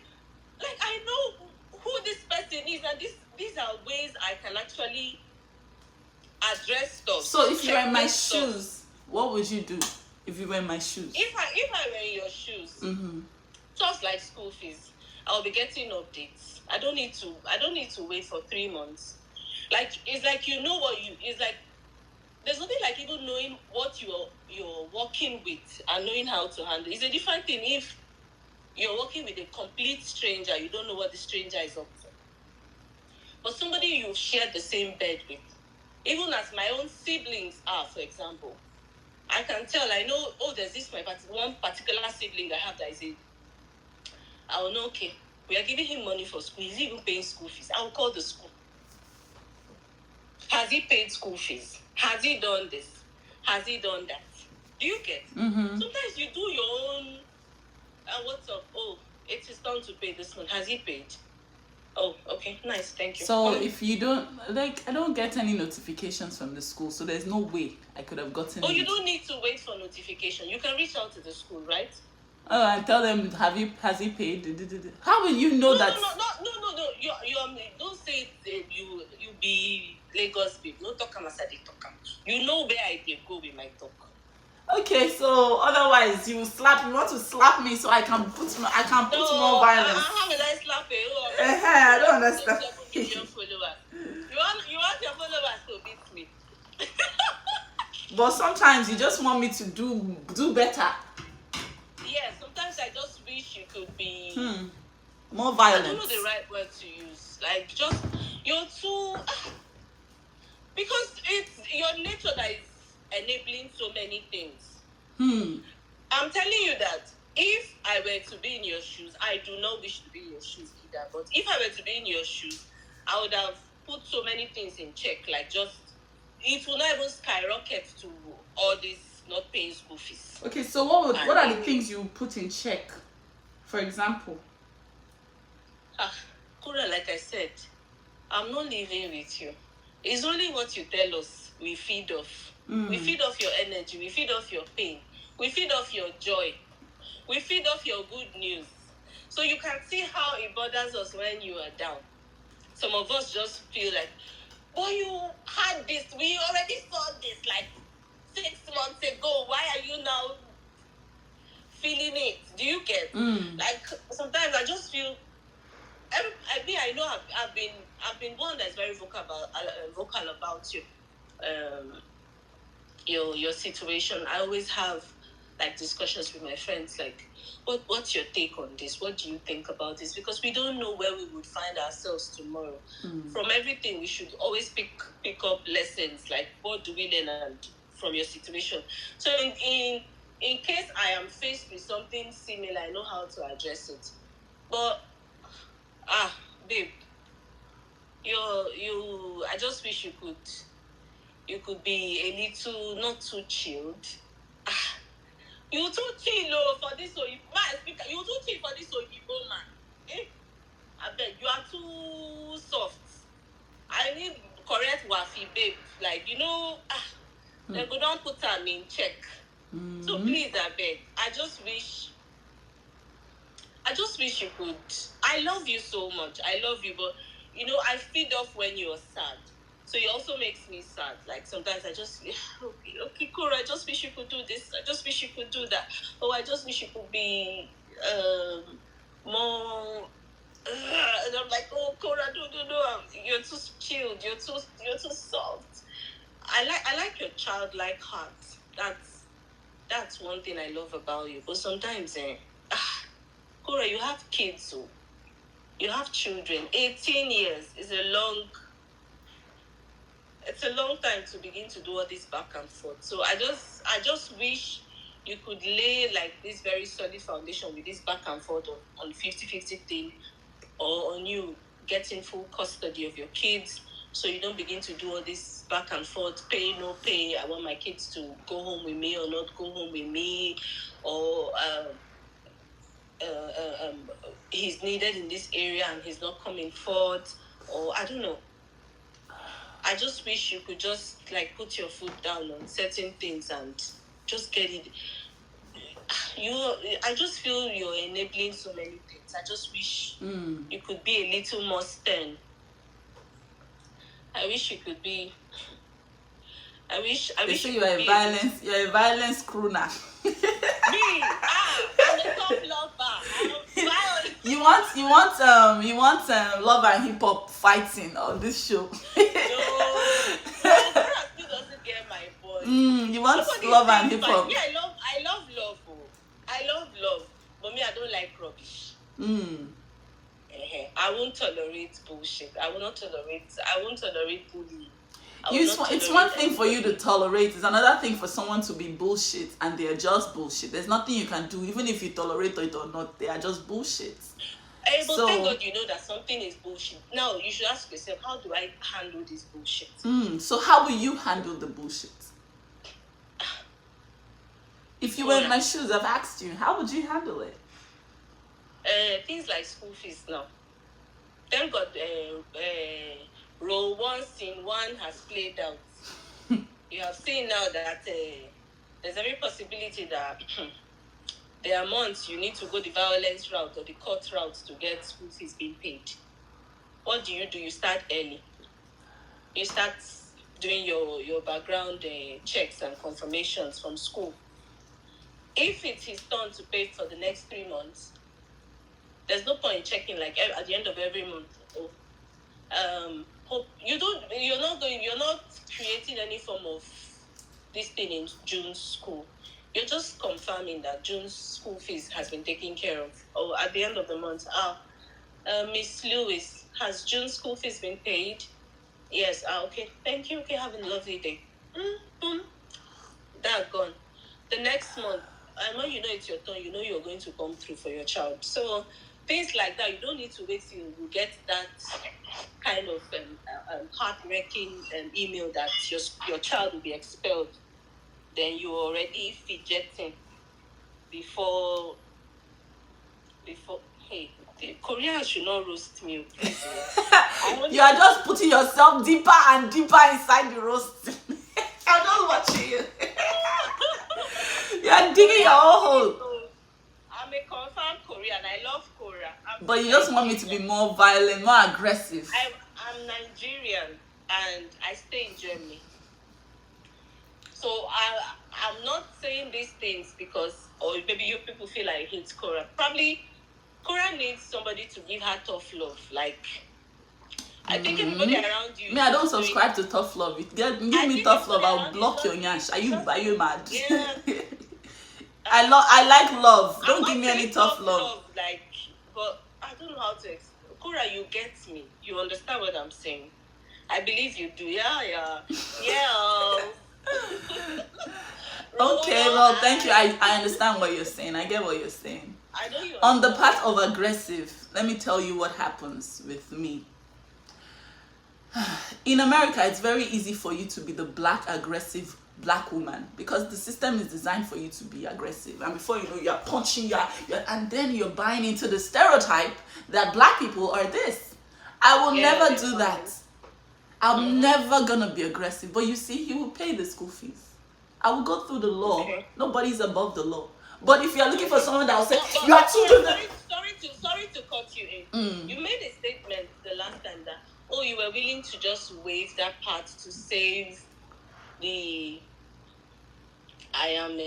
I know who this person is, and these are ways I can actually address stuff. So if you were in my shoes, what would you do if you were in my shoes? If I were in your shoes, just like school fees, I'll be getting updates. I don't need to wait for 3 months. Like, it's like it's like there's nothing like even knowing what you're working with and knowing how to handle. It's a different thing if you're working with a complete stranger, you don't know what the stranger is up to. But somebody you've shared the same bed with, even as my own siblings are, for example, I can tell, I know, there's one particular sibling I have that is I will know, okay, we are giving him money for school. Is he even paying school fees? I will call the school. Has he paid school fees? Has he done this? Has he done that? Do you get? Sometimes you do your own, what's up? Oh, it is time to pay this month. Has he paid? Oh, okay, nice, thank you. So if you don't, like, I don't get any notifications from the school, so there's no way I could have gotten you don't need to wait for notification. You can reach out to the school, right? Oh, and tell them, has he paid? How will you know that? No. You don't say it, you be Lagos babe. No talk as I talk. You know where I go with my talk. Okay, so otherwise you want to slap me so I can put more violence. How will I slap you? I don't understand. You want your followers to beat me. But sometimes you just want me to do better. Yeah, sometimes I just wish you could be more violent. I don't know the right word to use. Like, just you're too because it's your nature that is enabling so many things. I'm telling you that if I were to be in your shoes, I do not wish to be in your shoes either. But if I were to be in your shoes, I would have put so many things in check. Like, just it will not even skyrocket to all this not paying school fees. Okay, so what are the things you put in check? For example, Korra, like I said, I'm not living with you. It's only what you tell us we feed off. We feed off your energy. We feed off your pain. We feed off your joy. We feed off your good news. So you can see how it bothers us when you are down. Some of us just feel like, oh, you had this. We already saw this like 6 months ago. Why are you now feeling it? Do you get? Like, sometimes I just feel. I know I've been one that's very vocal about your situation. I always have like discussions with my friends, like, what's your take on this? What do you think about this? Because we don't know where we would find ourselves tomorrow. From everything, we should always pick up lessons, like what do we learn from your situation. So in case I am faced with something similar, I know how to address it. But babe, I just wish you could you could be a little not too chilled. You too chill for this man. You too chill for this Oyibo man. I beg, you are too soft. I need correct wafi, babe. Like, they go don't put them in check. So please, I beg. I just wish you could. I love you so much. I love you, but I feed off when you're sad. So it also makes me sad. Like sometimes I just okay, Korra, I just wish you could do this. I just wish you could do that. Oh, I just wish you could be more. And I'm like, oh, Korra, do. You're too chilled. You're too soft. I like your childlike heart. That's one thing I love about you. But sometimes, Korra, you have kids, so you have children. 18 years is it's a long time to begin to do all this back and forth. So I just wish you could lay like this very solid foundation with this back and forth on 50-50 thing, or on you getting full custody of your kids, so you don't begin to do all this back and forth, pay, no pay. I want my kids to go home with me or not go home with me, or he's needed in this area and he's not coming forth, or I don't know. I just wish you could just like put your foot down on certain things and just get it. I just feel you're enabling so many things. I just wish you could be a little more stern. I wish you could be. I wish you are a violence. You're a violence crooner. Me, I'm a top lover. You want love and hip hop fighting on this show. No, Korra still doesn't get my point. You want love and hip hop. Yeah, I love love. Oh. I love love, but me, I don't like rubbish. I won't tolerate bullshit. I won't tolerate bullying. It's one thing for you to tolerate. It's another thing for someone to be bullshit and they are just bullshit. There's nothing you can do, even if you tolerate it or not. They are just bullshit. But thank God you know that something is bullshit. Now you should ask yourself, how do I handle this bullshit? So how will you handle the bullshit? If you were in my shoes, I've asked you, how would you handle it? Things like school fees now. Thank God, role 1 scene 1 has played out. You have seen now that there's every possibility that there are months you need to go the violence route or the court route to get school fees being paid. What do? You start early. You start doing your background checks and confirmations from school. If it's his turn to pay for the next 3 months, there's no point in checking like at the end of every month. You're not creating any form of this thing in June's school. You're just confirming that June's school fees has been taken care of. Or at the end of the month, Miss Lewis, has June's school fees been paid? Yes. Okay. Thank you. Okay. Have a lovely day. That gone. The next month, I know you know it's your turn. You know you're going to come through for your child. So things like that, you don't need to wait till you get that kind of heartbreaking email that your child will be expelled. Then you're already fidgeting before. Hey, the Koreans should not roast me, please. You are just putting yourself deeper and deeper inside the roast. I'm just watching you. You are digging your own hole. I'm a confirmed Korean. I love Korra. But you just want me to be more violent, more aggressive. I'm Nigerian and I stay in Germany. So I'm not saying these things because, or maybe you people feel I hate Korra. Probably Korra needs somebody to give her tough love. Like, I think everybody around you. Me, I don't subscribe to tough love. Give me tough love, I'll block your nyash. Are you mad? Yeah. I like love. Don't give me any tough love. Like, but I don't know how to explain. Korra, you get me. You understand what I'm saying. I believe you do. Yeah. Okay, well, thank you. I understand what you're saying. I get what you're saying. I know you. On the part of aggressive, let me tell you what happens with me. In America, it's very easy for you to be the black aggressive black woman because the system is designed for you to be aggressive, and before you know, you're punching, and then you're buying into the stereotype that black people are this. I will never do that. I'm never gonna be aggressive. But you see, he will pay the school fees. I will go through the law. Okay. Nobody's above the law. But if you're looking for someone that will say, But- you are too good. sorry to cut you in. You made a statement the last time that, oh, you were willing to just waive that part to save the I am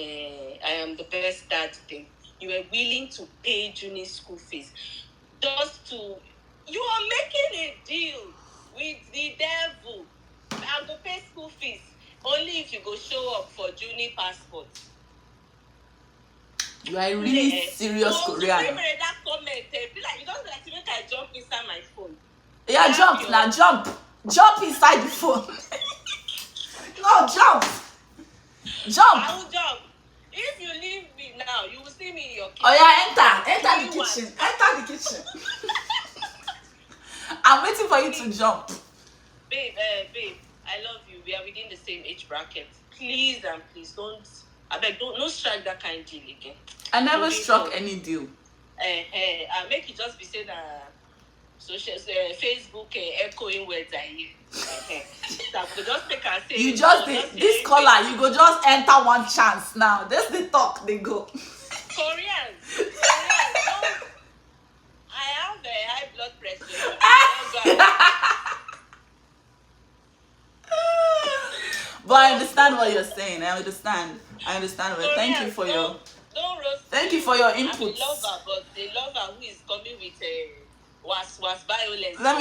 the best dad thing. You were willing to pay Juni's school fees just to. You are making a deal with the devil. I'm going to pay school fees only if you go show up for Juni passport. You are a really serious Korean. That comment, feel like you don't like to make I jump inside my phone. Yeah, jump now, jump. Jump inside the phone. No, jump. Jump. I will jump. If you leave me now, you will see me in your kitchen. Oh yeah, enter the kitchen. Enter the kitchen. I'm waiting for you to jump. Babe, I love you. We are within the same age bracket. Please and please don't. I beg, don't strike that kind of deal again. I never struck any deal. I make it just be said social Facebook echoing words I hear. Just take and say. You just this caller. You go just enter one chance now. That's the talk. They go. Koreans. I have a high blood pressure. But I understand what you're saying. I understand. What. Thank you for your. Don't roast. Thank you for your I'm input. a lover, but the lover who is coming with was violence. Let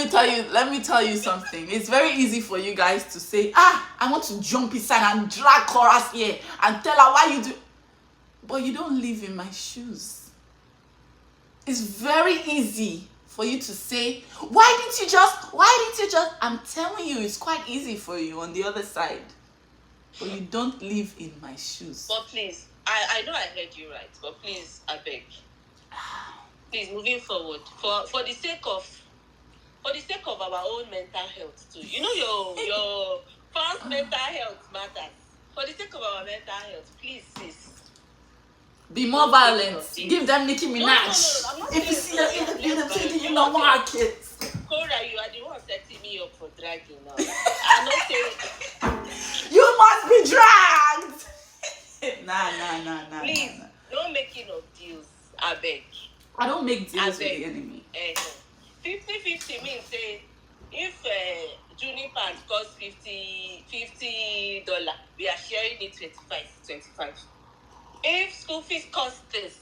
me tell you something. It's very easy for you guys to say, I want to jump inside and drag Korra's here and tell her why you do. But you don't live in my shoes. It's very easy for you to say, why didn't you just? I'm telling you, it's quite easy for you on the other side. But you don't live in my shoes. But please, I know I heard you right, but please, I beg. Please, moving forward, for the sake of our own mental health too. You know your fans' mental health matters. For the sake of our mental health, please, sis. Be more violent. Give them Nicki Minaj. No, I'm not if you see her in the city in the market. Korra, you are the one setting me up for dragging now. I'm not saying. You must be dragged. Nah. Please, no making of deals. I beg. I don't make deals with the enemy. 50-50 means say if Juni pants cost $50, we are sharing it 25. If school fees cost this,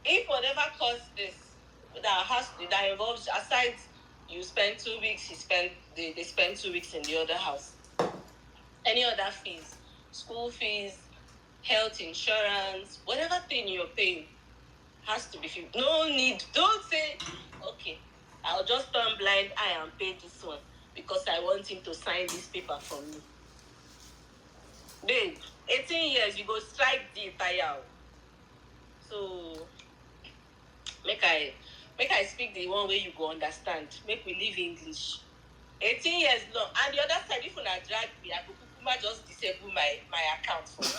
if whatever costs this, that involves, aside you spend 2 weeks, they spend 2 weeks in the other house. Any other fees, school fees, health insurance, whatever thing you're paying has to be filled. No need. Don't say, okay, I'll just turn blind eye and pay this one because I want him to sign this paper for me. Babe, 18 years, you go strike the entire. So, make I speak the one way you go understand. Make we live English. 18 years long. And the other side, if you not drag me, I could just disable my account for you.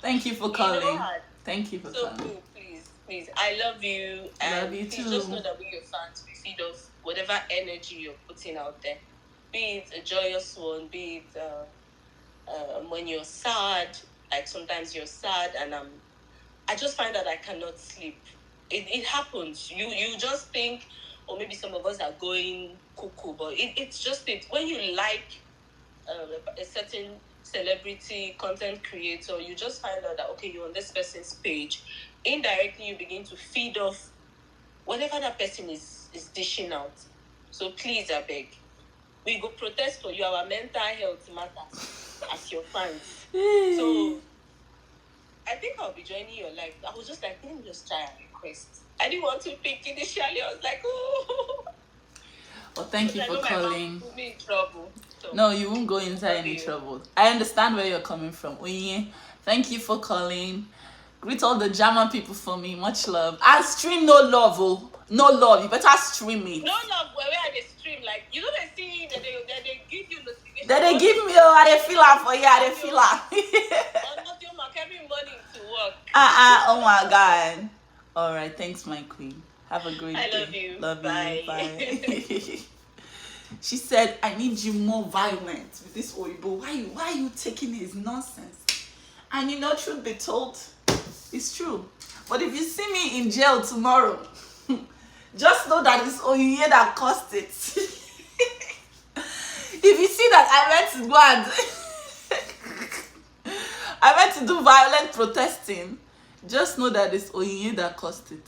Thank you for calling. You know, Thank you for calling. So please. I love you. And love you please too. just know that we your fans, we feed off whatever energy you're putting out there. Be it a joyous one, be it when you're sad, like sometimes you're sad and I just find that I cannot sleep. It happens. You just think, or maybe some of us are going cuckoo, but it's just it. When you like a certain celebrity content creator, you just find out that, okay, you're on this person's page. Indirectly, you begin to feed off whatever that person is dishing out. So please, I beg, we go protest for you. Our mental health matters as your fans. So I think I'll be joining your live. I was just like, let me just try and request. I didn't want to pick initially. I was like, oh. Well, thank you for calling. Put me in trouble. So, no, you won't go inside any trouble. I understand where you're coming from. Thank you for calling. Greet all the German people for me. Much love. And stream no love, oh. No love. You better stream it. No love where they stream, like, you know, they see that they give you notification. Then they give me, oh, I feel her for you, I feel her. I'm not your mark every morning to work. Oh my God. All right. Thanks, my queen. Have a great day. I love you. Love Bye. you. Bye. She said, I need you more violent with this Oibo. Why are you taking his nonsense? And you know, truth be told, it's true. But if you see me in jail tomorrow, just know that it's Oyiye that caused it. If you see that I went to do violent protesting, just know that it's Oyiye that caused it.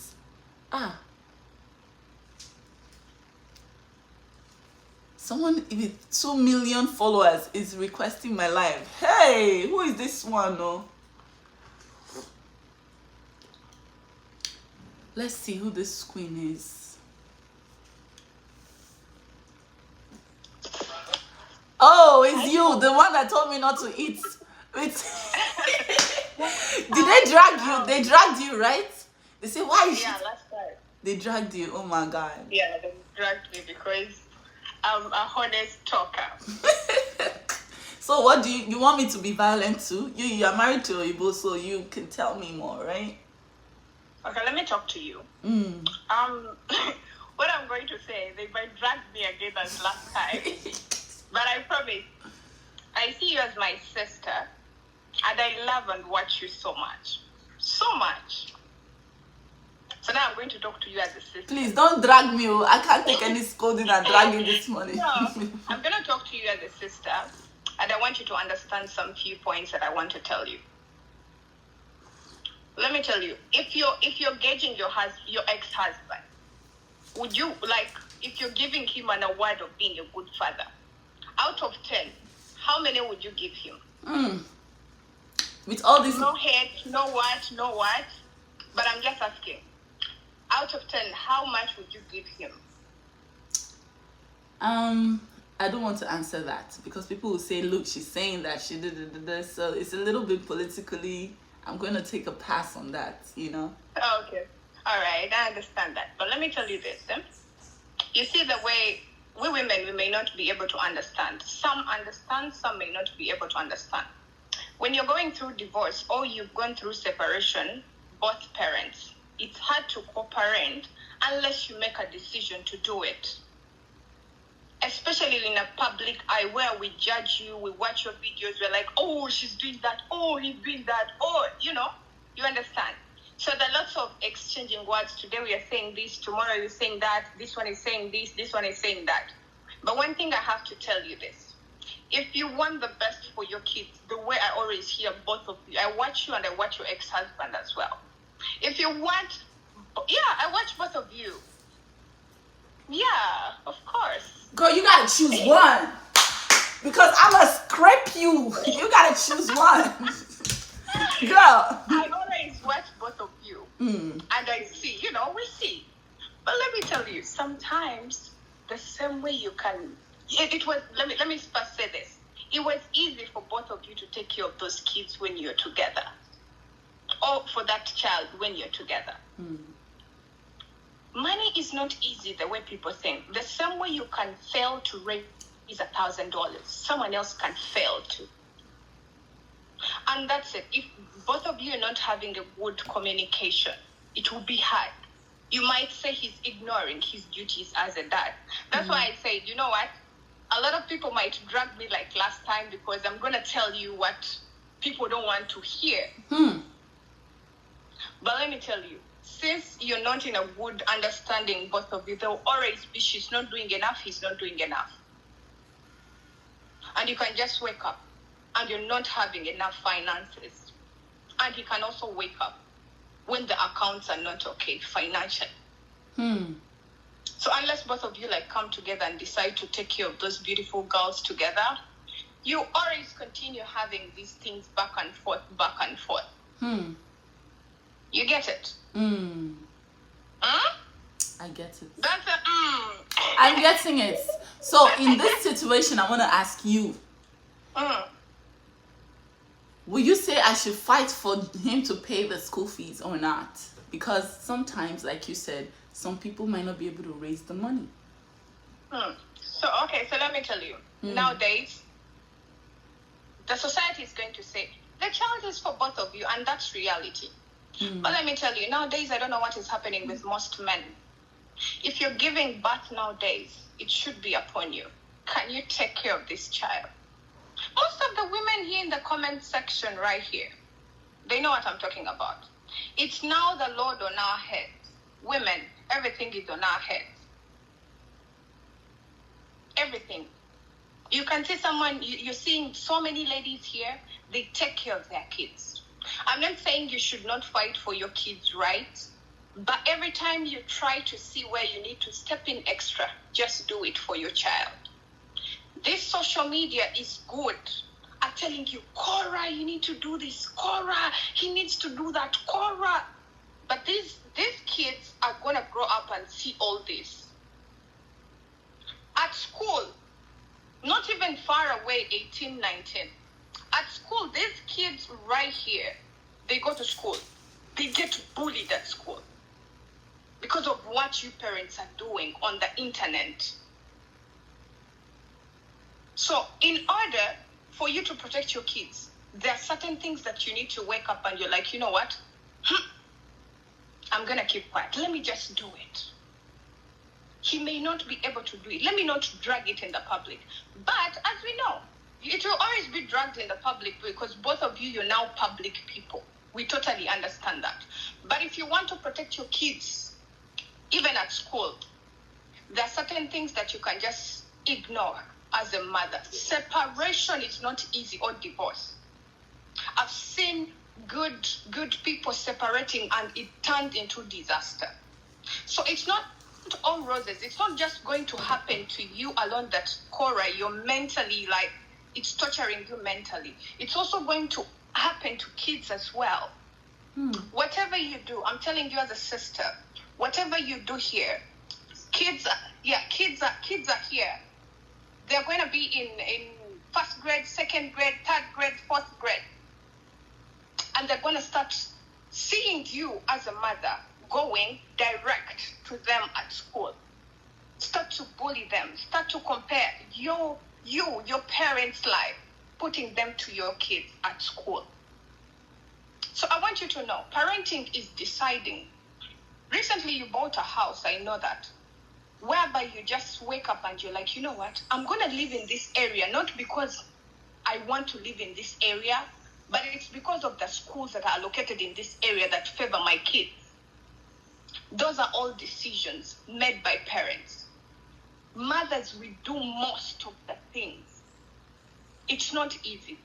Someone with 2 million followers is requesting my live. Hey, who is this one? Oh? Let's see who this queen is. Oh, it's you, the one that told me not to eat. Did they drag you? They dragged you, right? They say, why is last time. They dragged you. Oh my God. Yeah, they dragged me because I'm a honest talker. So what do you want me to be violent too? You are married to Oyibo, so you can tell me more, right? Okay, let me talk to you. What I'm going to say, they might drag me again as last time. But I promise, I see you as my sister, and I love and watch you so much. So much. So now I'm going to talk to you as a sister. Please don't drag me. I can't take any scolding and dragging this morning. No, I'm going to talk to you as a sister, and I want you to understand some few points that I want to tell you. Let me tell you, if you're gauging your ex-husband, would you, like, if you're giving him an award of being a good father, out of 10, how many would you give him? With all this... No hate, no what, but I'm just asking. Out of 10, how much would you give him? I don't want to answer that because people will say, look, she's saying that she did this. So it's a little bit politically... I'm going to take a pass on that, you know? Okay. All right. I understand that. But let me tell you this. You see the way we women, we may not be able to understand. Some understand, some may not be able to understand. When you're going through divorce or you've gone through separation, both parents, it's hard to co-parent unless you make a decision to do it. Especially in a public eye where we judge you, we watch your videos, we're like, oh, she's doing that, oh, he's doing that, oh, you know, you understand. So there are lots of exchanging words. Today we are saying this, tomorrow we're saying that, this one is saying this one is saying that. But one thing I have to tell you this. If you want the best for your kids, the way I always hear both of you, I watch you and I watch your ex-husband as well. If you want, I watch both of you. Yeah, of course. Girl, you gotta choose one. Because I'm gonna scrape you. You gotta choose one. Girl. I always watch both of you. And I see, we see. But let me tell you, sometimes the same way you can... It was, let me first say this. It was easy for both of you to take care of those kids when you're together. Or for that child when you're together. Money is not easy the way people think. The same way you can fail to raise $1,000, someone else can fail to. And that's it. If both of you are not having a good communication, it will be hard. You might say he's ignoring his duties as a dad. That's why I say, you know what? A lot of people might drag me like last time because I'm going to tell you what people don't want to hear. But let me tell you, since you're not in a good understanding, both of you, there will always be, she's not doing enough, he's not doing enough. And you can just wake up and you're not having enough finances. And he can also wake up when the accounts are not okay financially. So unless both of you come together and decide to take care of those beautiful girls together, you always continue having these things back and forth. You get it? I get it. That's I'm getting it. So in this situation, I want to ask you. will you say I should fight for him to pay the school fees or not? Because sometimes, like you said, some people might not be able to raise the money. So let me tell you. Nowadays, the society is going to say, the child is for both of you, and that's reality. But let me tell you, nowadays, I don't know what is happening with most men. If you're giving birth nowadays, it should be upon you. Can you take care of this child? Most of the women here in the comment section right here, they know what I'm talking about. It's now the Lord on our heads. Women, everything is on our heads. Everything. You can see someone, you're seeing so many ladies here, they take care of their kids. I'm not saying you should not fight for your kids' rights, but every time you try to see where you need to step in extra, just do it for your child. This social media is good at telling you, Korra, you need to do this. Korra, he needs to do that. Korra. But these kids are going to grow up and see all this. At school, not even far away, 18, 19. At school, these kids right here, they go to school. They get bullied at school because of what you parents are doing on the internet. So in order for you to protect your kids, there are certain things that you need to wake up and you're like, you know what? I'm going to keep quiet. Let me just do it. He may not be able to do it. Let me not drag it in the public. But as we know, it will always be dragged in the public because both of you, you're now public people. We totally understand that. But if you want to protect your kids, even at school, there are certain things that you can just ignore as a mother. Separation is not easy, or divorce. I've seen good people separating and it turned into disaster. So it's not all roses. It's not just going to happen to you alone that, Korra, you're mentally like, it's torturing you mentally. It's also going to happen to kids as well. Whatever you do, I'm telling you as a sister, whatever you do here, kids are here. They're going to be in first grade, second grade, third grade, fourth grade. And they're going to start seeing you as a mother going direct to them at school. Start to bully them. Start to compare your parents' life, putting them to your kids at school. So I want you to know, parenting is deciding. Recently, you bought a house, I know that, whereby you just wake up and you're like, you know what, I'm going to live in this area, not because I want to live in this area, but it's because of the schools that are located in this area that favor my kids. Those are all decisions made by parents. Mothers, we do most of the things. It's not easy.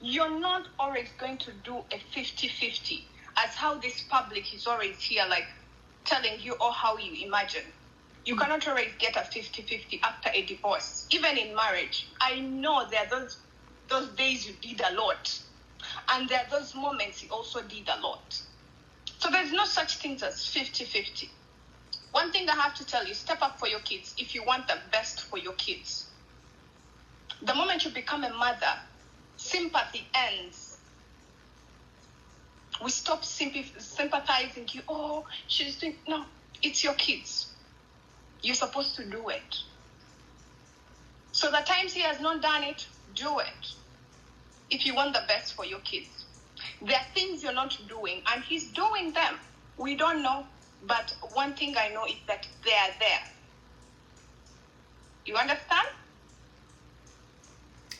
You're not always going to do a 50-50, as how this public is always here, like telling you or how you imagine. You cannot always get a 50-50 after a divorce. Even in marriage, I know there are those days you did a lot. And there are those moments you also did a lot. So there's no such things as 50-50. One thing I have to tell you, step up for your kids if you want the best for your kids. The moment you become a mother, sympathy ends. We stop sympathizing you. Oh, she's doing... No, it's your kids. You're supposed to do it. So the times he has not done it, do it. If you want the best for your kids. There are things you're not doing, and he's doing them. We don't know, but one thing I know is that they are there. You understand?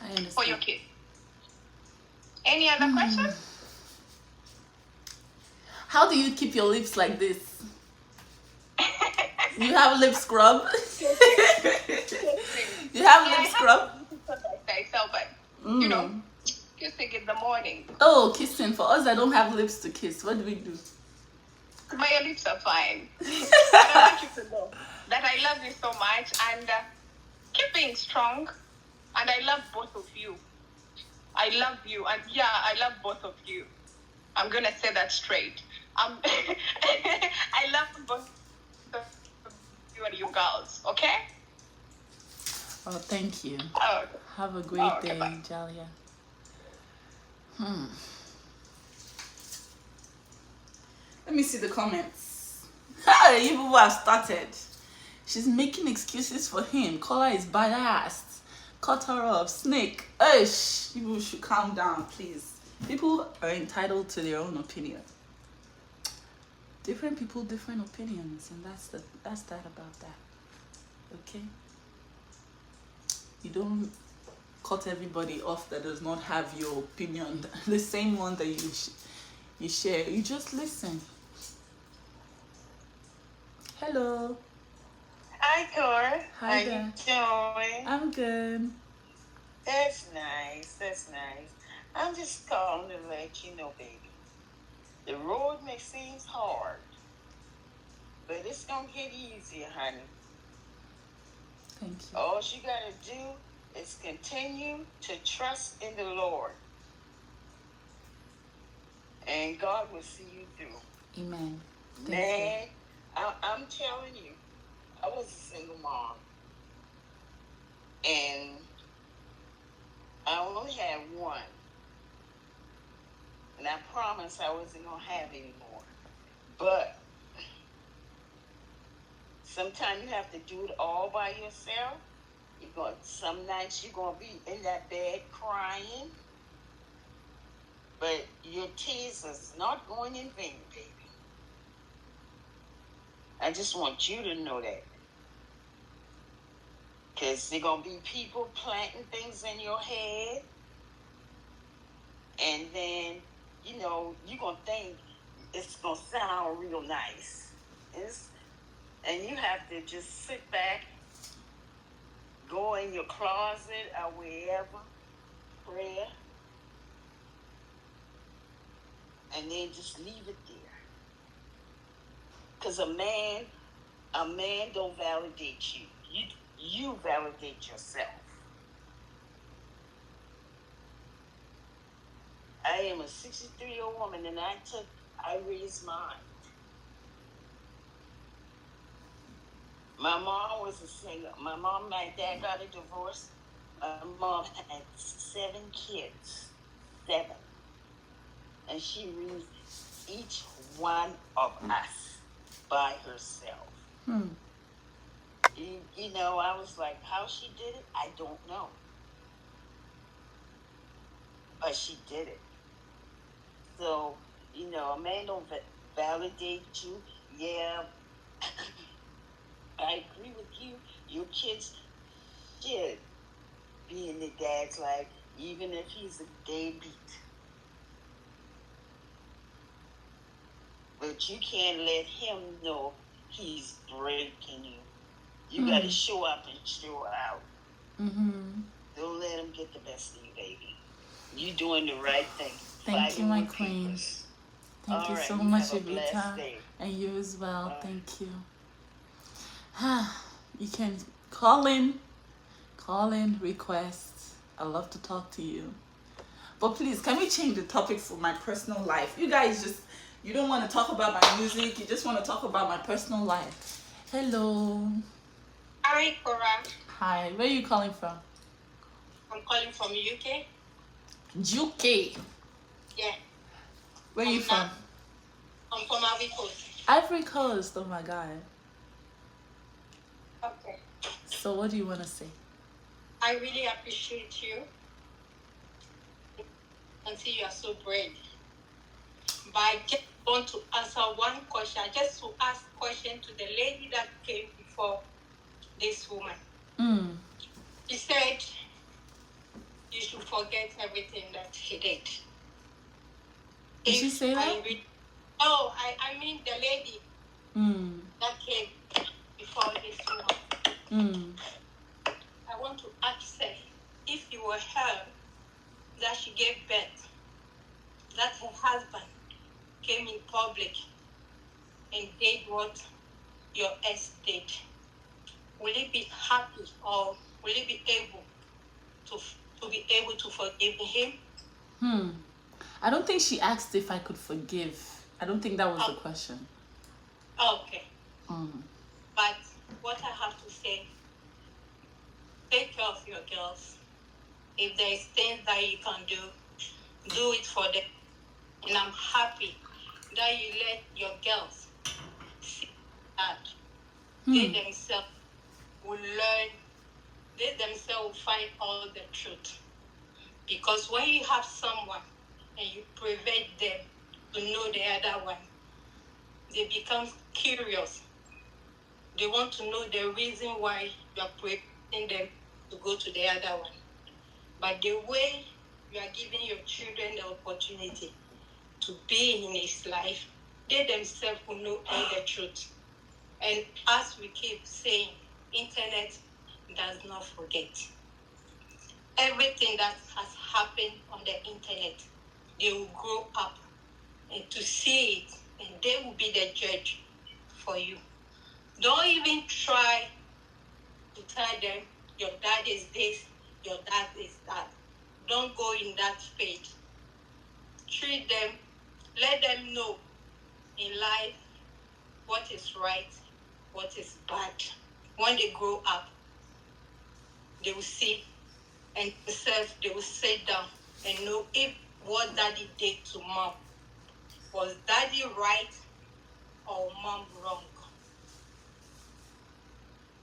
I understand. For your kids. Any other questions? How do you keep your lips like this? You have lip scrub? You have lip scrub? You know, kissing in the morning. Oh, kissing. For us, I don't have lips to kiss. What do we do? My lips are fine. I want you to know that I love you so much, and keep being strong. And I love both of you. I love you, and yeah, I love both of you. I'm gonna say that straight. I love both of you and you girls. Okay? Oh, thank you. Oh. Have a great day, bye. Jalia. Let me see the comments. Hey, you people have started. She's making excuses for him. Korra is biased. Cut her off. Snake. Ush. People should calm down, please. People are entitled to their own opinion. Different people, different opinions, and that's that about that. Okay? You don't cut everybody off that does not have your opinion, the same one that you share. You just listen. Hello. Hi, Korra. Hi How there. you doing? I'm good. That's nice. That's nice. I'm just calling to let you know, baby. The road may seem hard, but it's gonna get easier, honey. Thank you. All you gotta do is continue to trust in the Lord, and God will see you through. Amen. Thank Man, I'm telling you, I was a single mom, and I only had one. And I promised I wasn't going to have any more. But sometimes you have to do it all by yourself. Some nights you're going to be in that bed crying. But your tears is not going in vain, baby. I just want you to know that. Because there going to be people planting things in your head. And then, you're going to think it's going to sound real nice. And you have to just sit back, go in your closet or wherever, pray, and then just leave it there. Because a man don't validate you. You validate yourself. I am a 63-year-old woman, and I raised mine. My mom was a single. My dad got a divorce. My mom had 7 kids. 7. And she raised each one of us by herself. I was like, how she did it, I don't know. But she did it. So, a man don't validate you. Yeah, I agree with you. Your kids should be in their dad's life, even if he's a deadbeat. But you can't let him know he's breaking you. You got to show up and show out. Don't let him get the best of you, baby. You doing the right thing. Thank you, my queen. Thank you so much, Evita. And you as well. Bye. Thank you. You can call in, request. I love to talk to you. But please, can we change the topic for my personal life? You guys you don't want to talk about my music. You just want to talk about my personal life. Hello. Hi, Korra. Hi. Where are you calling from? I'm calling from UK. UK? Yeah. Where are you from? I'm from Ivory Coast. Ivory Coast. Oh my God. Okay. So what do you want to say? I really appreciate you. And see you are so brave. But I just want to answer one question. I just to ask a question to the lady that came before this woman. She said you should forget everything that he did. Did she say that? I mean the lady that came before this woman. I want to ask her if you were her that she gave birth, that her husband came in public and did what your ex did, will you be happy or will you be able to forgive him? I don't think she asked if I could forgive. I don't think that was the question. Okay. But what I have to say, take care of your girls. If there is things that you can do, Do it for them. And I'm happy that you let your girls see that they themselves will learn, they themselves will find all the truth. Because when you have someone and you prevent them to know the other one, they become curious. They want to know the reason why you are preventing them to go to the other one. But the way you are giving your children the opportunity to be in his life, they themselves will know all the truth. And as we keep saying, internet does not forget. Everything that has happened on the internet, they will grow up and to see it, and they will be the judge for you. Don't even try to tell them your dad is this, your dad is that. Don't go in that page. Treat them, let them know in life what is right, what is bad. When they grow up, they will see and themselves, they will sit down and know if what daddy did to mom was daddy right or mom wrong.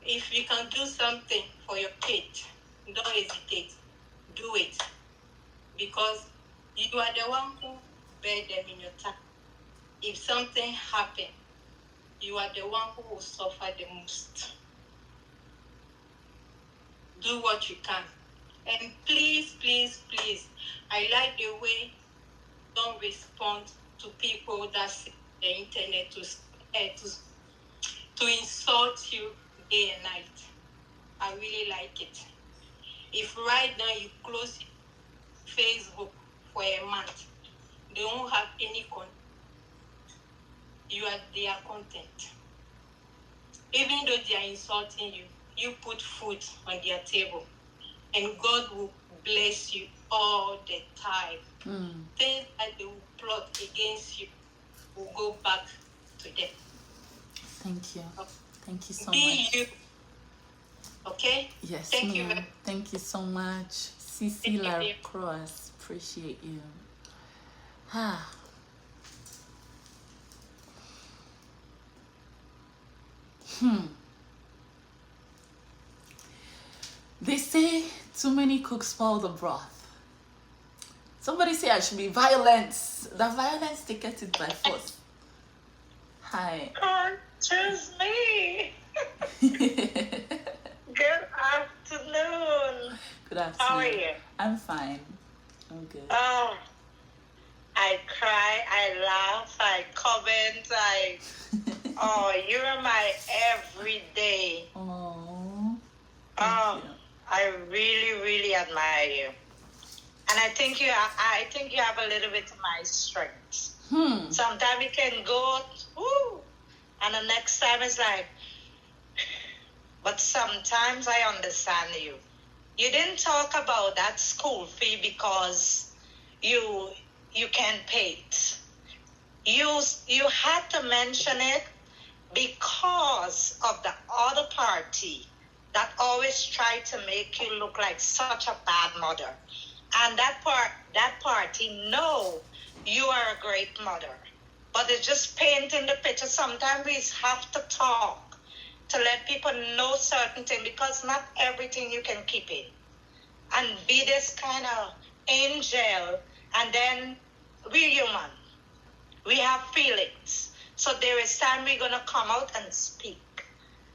If you can do something for your kid, don't hesitate. Do it. Because you are the one who bear them in your time. If something happens, you are the one who will suffer the most. Do what you can. And please, please, please, I like the way you don't respond to people that see the internet to insult you day and night. I really like it. If right now you close Facebook for a month, they won't have any content. You are their content. Even though they are insulting you, you put food on their table, and God will bless you all the time. Things that they will plot against you will go back to them. Thank you. Thank you so Be much. you. Okay? Yes, Thank you. ma'am. Thank you so much. Cici Lacrosse. Appreciate you. Ah. They say too many cooks spoil the broth. Somebody say I should be violent. The violence they get it by force. Hi. Choose me. Good afternoon. Good afternoon. How are you? I'm fine. I'm good. Oh, I cry, I laugh, I comment, oh, you're my everyday. Oh. Oh, I really, really admire you. And I think you have a little bit of my strength. Sometimes you can go, woo, and the next time it's like, but sometimes I understand you. You didn't talk about that school fee because you can't pay it. You had to mention it because of the other party that always tried to make you look like such a bad mother. And that party know you are a great mother. But it's just painting the picture. Sometimes we have to talk to let people know certain things because not everything you can keep in. And be this kind of angel, and then we're human. We have feelings. So there is time we're going to come out and speak.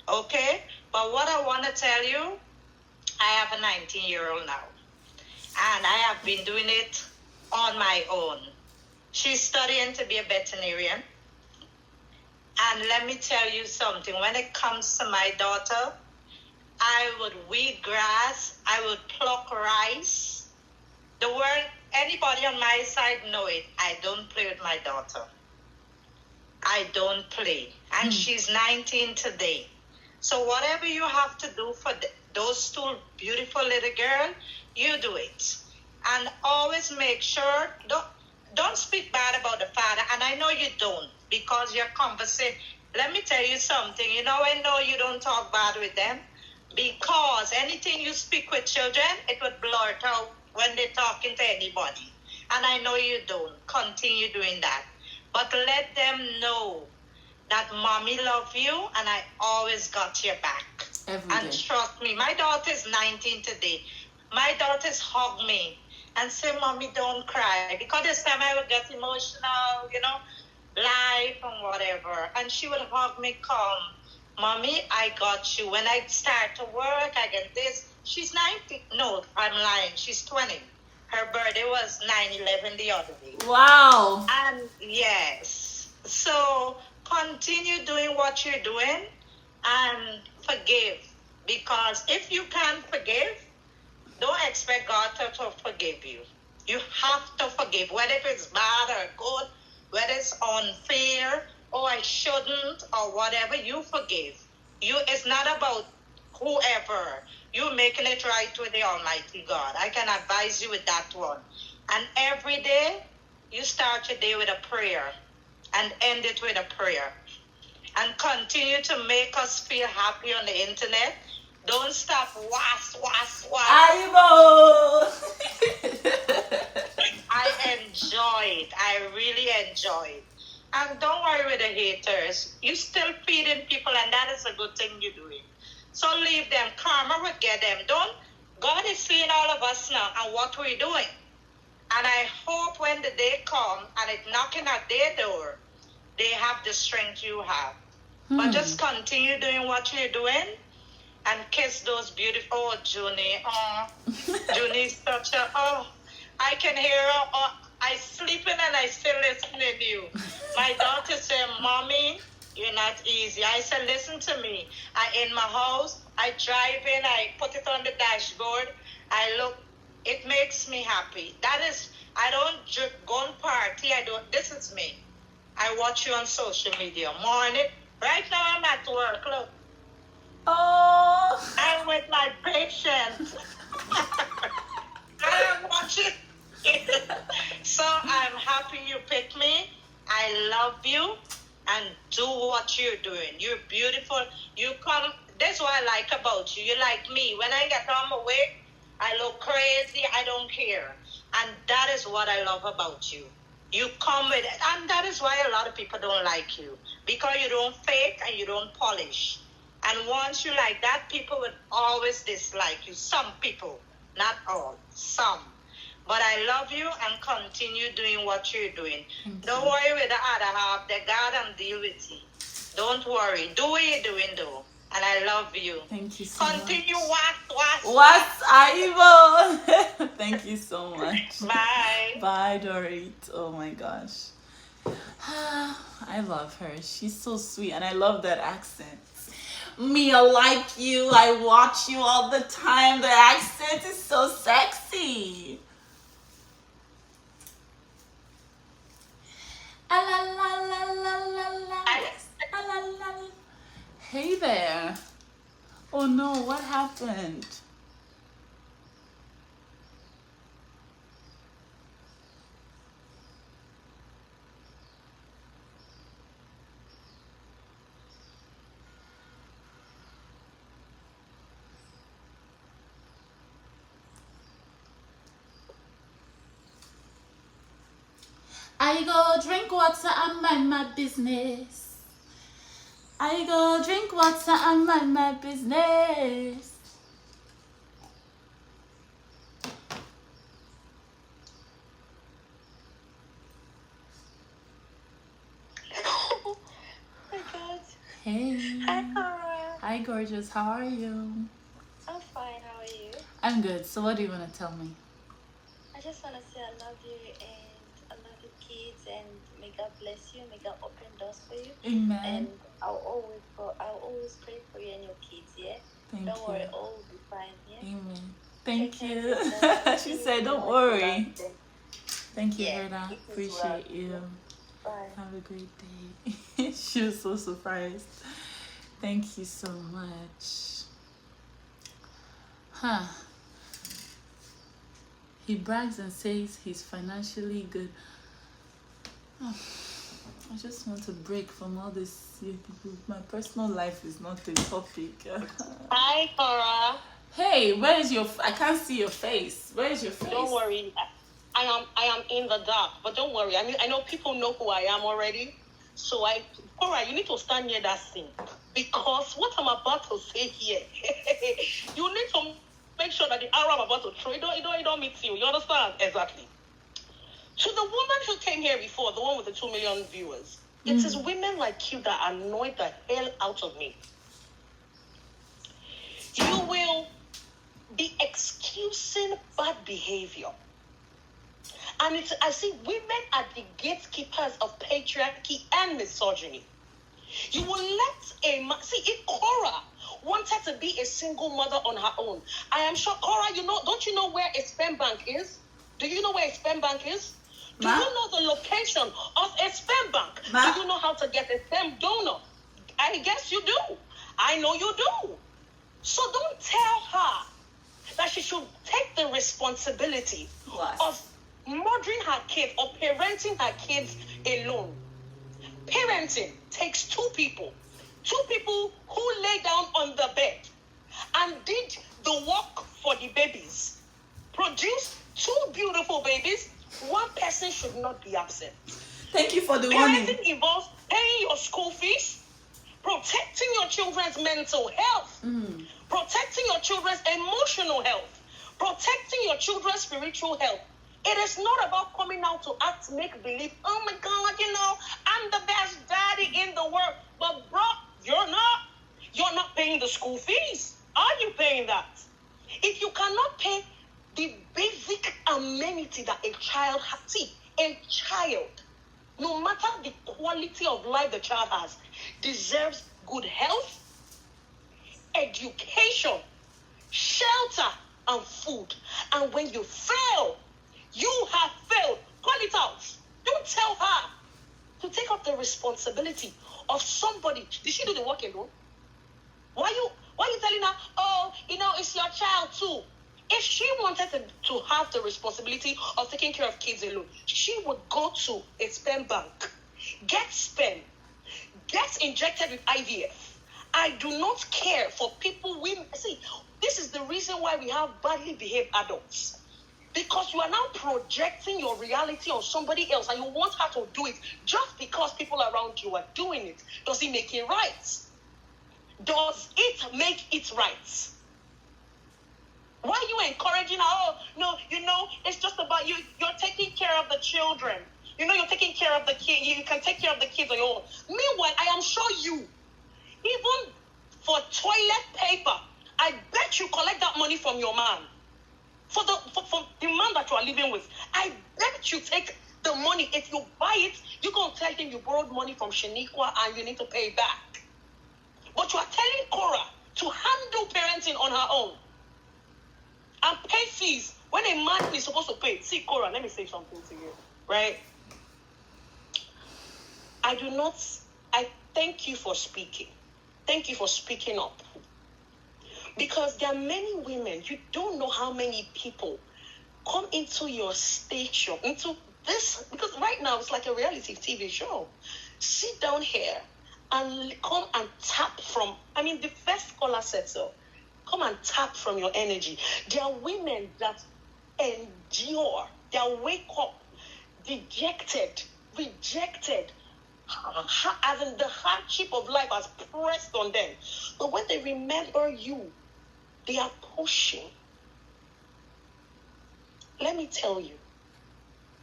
Okay? But what I want to tell you, I have a 19-year-old now. And I have been doing it on my own. She's studying to be a veterinarian. And let me tell you something. When it comes to my daughter, I would weed grass. I would pluck rice. The word, anybody on my side know it. I don't play with my daughter. I don't play. And she's 19 today. So whatever you have to do for those two beautiful little girls, you do it. And always make sure, don't speak bad about the father. And I know you don't, because you're conversing. Let me tell you something. You know, I know you don't talk bad with them, because anything you speak with children, it would blurt out when they're talking to anybody. And I know you don't. Continue doing that. But let them know that mommy love you and I always got your back. Every and day. Trust me, my daughter is 19 today. My daughters hug me and say, Mommy, don't cry. Because this time I would get emotional, life and whatever. And she would hug me calm. Mommy, I got you. When I start to work, I get this. She's 19. No, I'm lying. She's 20. Her birthday was 9/11 the other day. Wow. And yes. So continue doing what you're doing and forgive. Because if you can't forgive, don't expect God to forgive you. You have to forgive, whether it's bad or good, whether it's unfair, or I shouldn't, or whatever, you forgive. It's not about whoever. You're making it right with the Almighty God. I can advise you with that one. And every day, you start your day with a prayer and end it with a prayer. And continue to make us feel happy on the internet. Don't stop. Was. Aibo! I enjoy it. I really enjoy it. And don't worry with the haters. You're still feeding people, and that is a good thing you're doing. So leave them. Karma will get them. God is seeing all of us now and what we're doing. And I hope when the day comes and it's knocking at their door, they have the strength you have. But just continue doing what you're doing and kiss those beautiful, Junie. Oh, Junie's such a, I can hear her. Oh, I sleeping and I still listening to you. My daughter said, Mommy, you're not easy. I said, listen to me. I in my house, I drive in, I put it on the dashboard. I look, it makes me happy. That is, I don't go and party. This is me. I watch you on social media. Morning. Right now I'm at work. Look. Oh. I'm with my patient. I'm watching. So I'm happy you picked me. I love you. And do what you're doing. You're beautiful. You come. That's what I like about you. You're like me. When I get on my way, I look crazy. I don't care. And that is what I love about you. You come with it. And that is why a lot of people don't like you. Because you don't fake and you don't polish. And once you like that, people would always dislike you. Some people. Not all. Some. But I love you and continue doing what you're doing. Don't worry with the other half. The God and deal with you. Don't worry. Do what you're doing, though. And I love you. Thank you so Continue much. What's Aibo? Thank you so much. Bye. Bye, Dorit. Oh my gosh. I love her. She's so sweet. And I love that accent. Me, I like you. I watch you all the time. The accent is so sexy. Hey there. Oh no, what happened? I go drink water and mind my business. I go drink water and mind my business. Oh my God. Hey. Hi, Korra. Hi, gorgeous. How are you? I'm fine. How are you? I'm good. So what do you want to tell me? I just want to say I love you and I love your kids and may God bless you. May God open doors for you. Amen. And I'll always pray for you and your kids. Yeah. Thank Don't you. worry. All will be fine. Yeah. Amen. Thank Take you. care of yourself. She said, "Don't worry." Them. Thank you, Yeah, Verda. it is Appreciate well. you. Bye. Have a great day. She was so surprised. Thank you so much. Huh. He brags and says he's financially good. I just want to break from all this. My personal life is not a topic. Hi, Korra. Hey, where is your... I can't see your face. Where is your face? Don't worry. I am in the dark, but don't worry. I mean, I know people know who I am already. So Korra, you need to stand near that scene, because what I'm about to say here, you need to make sure that the arrow I'm about to throw, it don't meet you. You understand? Exactly. To the woman who came here before, the one with the 2 million viewers, it is women like you that annoy the hell out of me. You will be excusing bad behavior. And I see women are the gatekeepers of patriarchy and misogyny. You will let a man... See, if Korra wanted to be a single mother on her own, I am sure, Korra, don't you know where a sperm bank is? Do you know where a sperm bank is? Do you know the location of a sperm bank? Do you know how to get a sperm donor? I guess you do. I know you do. So don't tell her that she should take the responsibility of mothering her kid or parenting her kids alone. Parenting takes two people who lay down on the bed and did the work for the babies, produced 2 beautiful babies. One person should not be absent. Thank you for the warning. Parenting involves paying your school fees, protecting your children's mental health, protecting your children's emotional health, protecting your children's spiritual health. It is not about coming out to act make believe. Oh my God, I'm the best daddy in the world. But bro, you're not. You're not paying the school fees. Are you paying that? If you cannot pay the basic amenity that a child has, see, a child, no matter the quality of life the child has, deserves good health, education, shelter, and food. And when you fail, you have failed. Call it out. Don't tell her to take up the responsibility of somebody. Did she do the work alone? Why are you telling her, oh, it's your child too? If she wanted to have the responsibility of taking care of kids alone, she would go to a sperm bank, get sperm, get injected with IVF. I do not care for people. See, this is the reason why we have badly behaved adults. Because you are now projecting your reality on somebody else and you want her to do it just because people around you are doing it. Does it make it right? Does it make it right? Why are you encouraging her? Oh, no, it's just about you. You're taking care of the children. You're taking care of the kid. You can take care of the kids on your own. Meanwhile, I am sure you, even for toilet paper, I bet you collect that money from your man. For the man that you are living with, I bet you take the money. If you buy it, you're going to tell him you borrowed money from Shaniqua and you need to pay back. But you are telling Korra to handle parenting on her own and pay fees when a man is supposed to pay. See, Korra, let me say something to you, right? I thank you for speaking. Thank you for speaking up. Because there are many women, you don't know how many people come into your station, into this, because right now it's like a reality TV show. Sit down here and come and tap from, the first caller said so. Come and tap from your energy. There are women that endure, they wake up dejected, rejected, as in the hardship of life has pressed on them. But when they remember you, they are pushing. Let me tell you,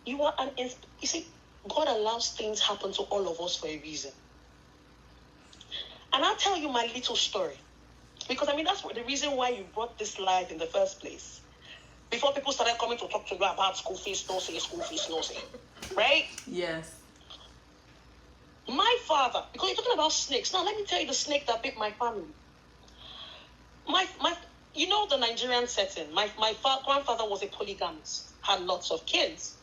you are you see, God allows things happen to all of us for a reason. And I'll tell you my little story. Because that's the reason why you brought this live in the first place. Before people started coming to talk to you about school fees, no say, right? Yes. My father, because you're talking about snakes. Now let me tell you the snake that bit my family. The Nigerian setting. My grandfather was a polygamist, had lots of kids.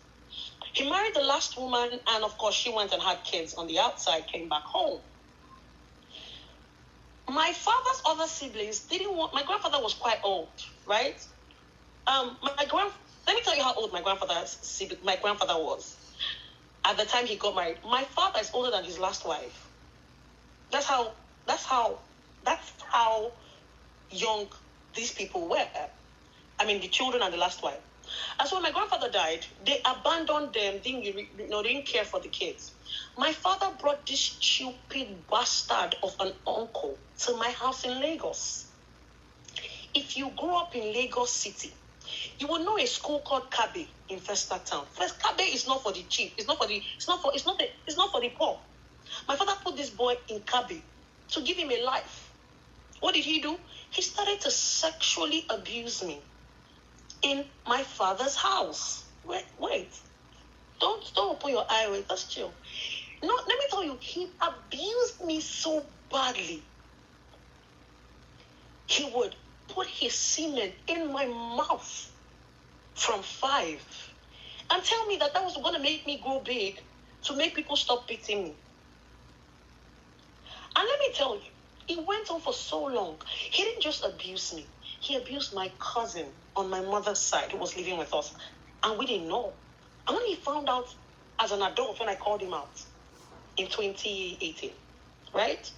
He married the last woman, and of course she went and had kids on the outside, came back home. My father's other siblings didn't want. My grandfather was quite old, right? Let me tell you how old my grandfather was at the time he got married. My father is older than his last wife. That's how young these people were. The children and the last wife. And so when my grandfather died, they abandoned them, didn't care for the kids. My father brought this stupid bastard of an uncle to my house in Lagos. If you grew up in Lagos City, you will know a school called Kabe in Festa Town. First, Kabe is not for the cheap. It's not for the poor. My father put this boy in Kabe to give him a life. What did he do? He started to sexually abuse me in my father's house. Wait. Don't open your eye. Wait, just chill. No, let me tell you, he abused me so badly. He would put his semen in my mouth from 5 and tell me that was going to make me grow big, to make people stop beating me. And let me tell you, it went on for so long. He didn't just abuse me. He abused my cousin on my mother's side who was living with us. And we didn't know. I only found out as an adult when I called him out in 2018. Right?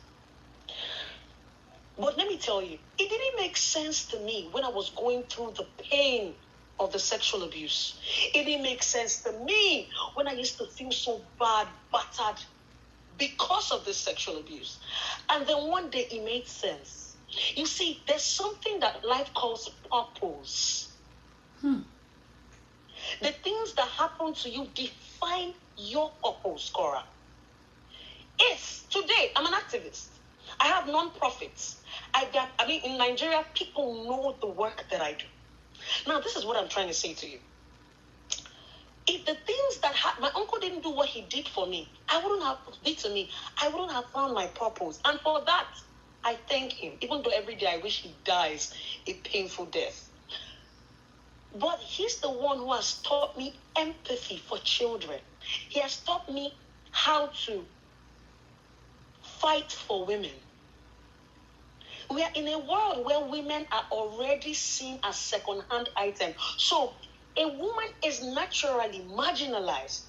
But let me tell you, it didn't make sense to me when I was going through the pain of the sexual abuse. It didn't make sense to me when I used to feel so bad, battered, because of this sexual abuse. And then one day it made sense. You see, there's something that life calls purpose. The things that happen to you define your purpose, Korra. If today I'm an activist, I have non-profits. In Nigeria, people know the work that I do. Now, this is what I'm trying to say to you. If the things that my uncle didn't do what he did for me, I wouldn't have found my purpose. And for that, I thank him. Even though every day I wish he dies a painful death. But he's the one who has taught me empathy for children. He has taught me how to fight for women. We are in a world where women are already seen as second-hand items. So a woman is naturally marginalized.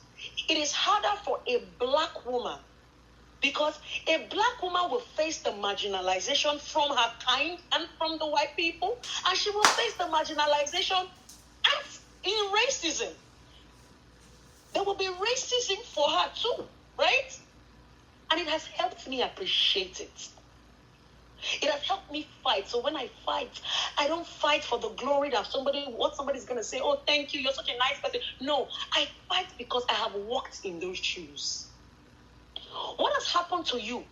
It is harder for a black woman because a black woman will face the marginalization from her kind and from the white people, and she will face the marginalization in racism. There will be racism for her too, right? And it has helped me appreciate it. It has helped me fight. So when I fight, I don't fight for the glory that what somebody's going to say, oh, thank you, you're such a nice person. No, I fight because I have walked in those shoes. What has happened to you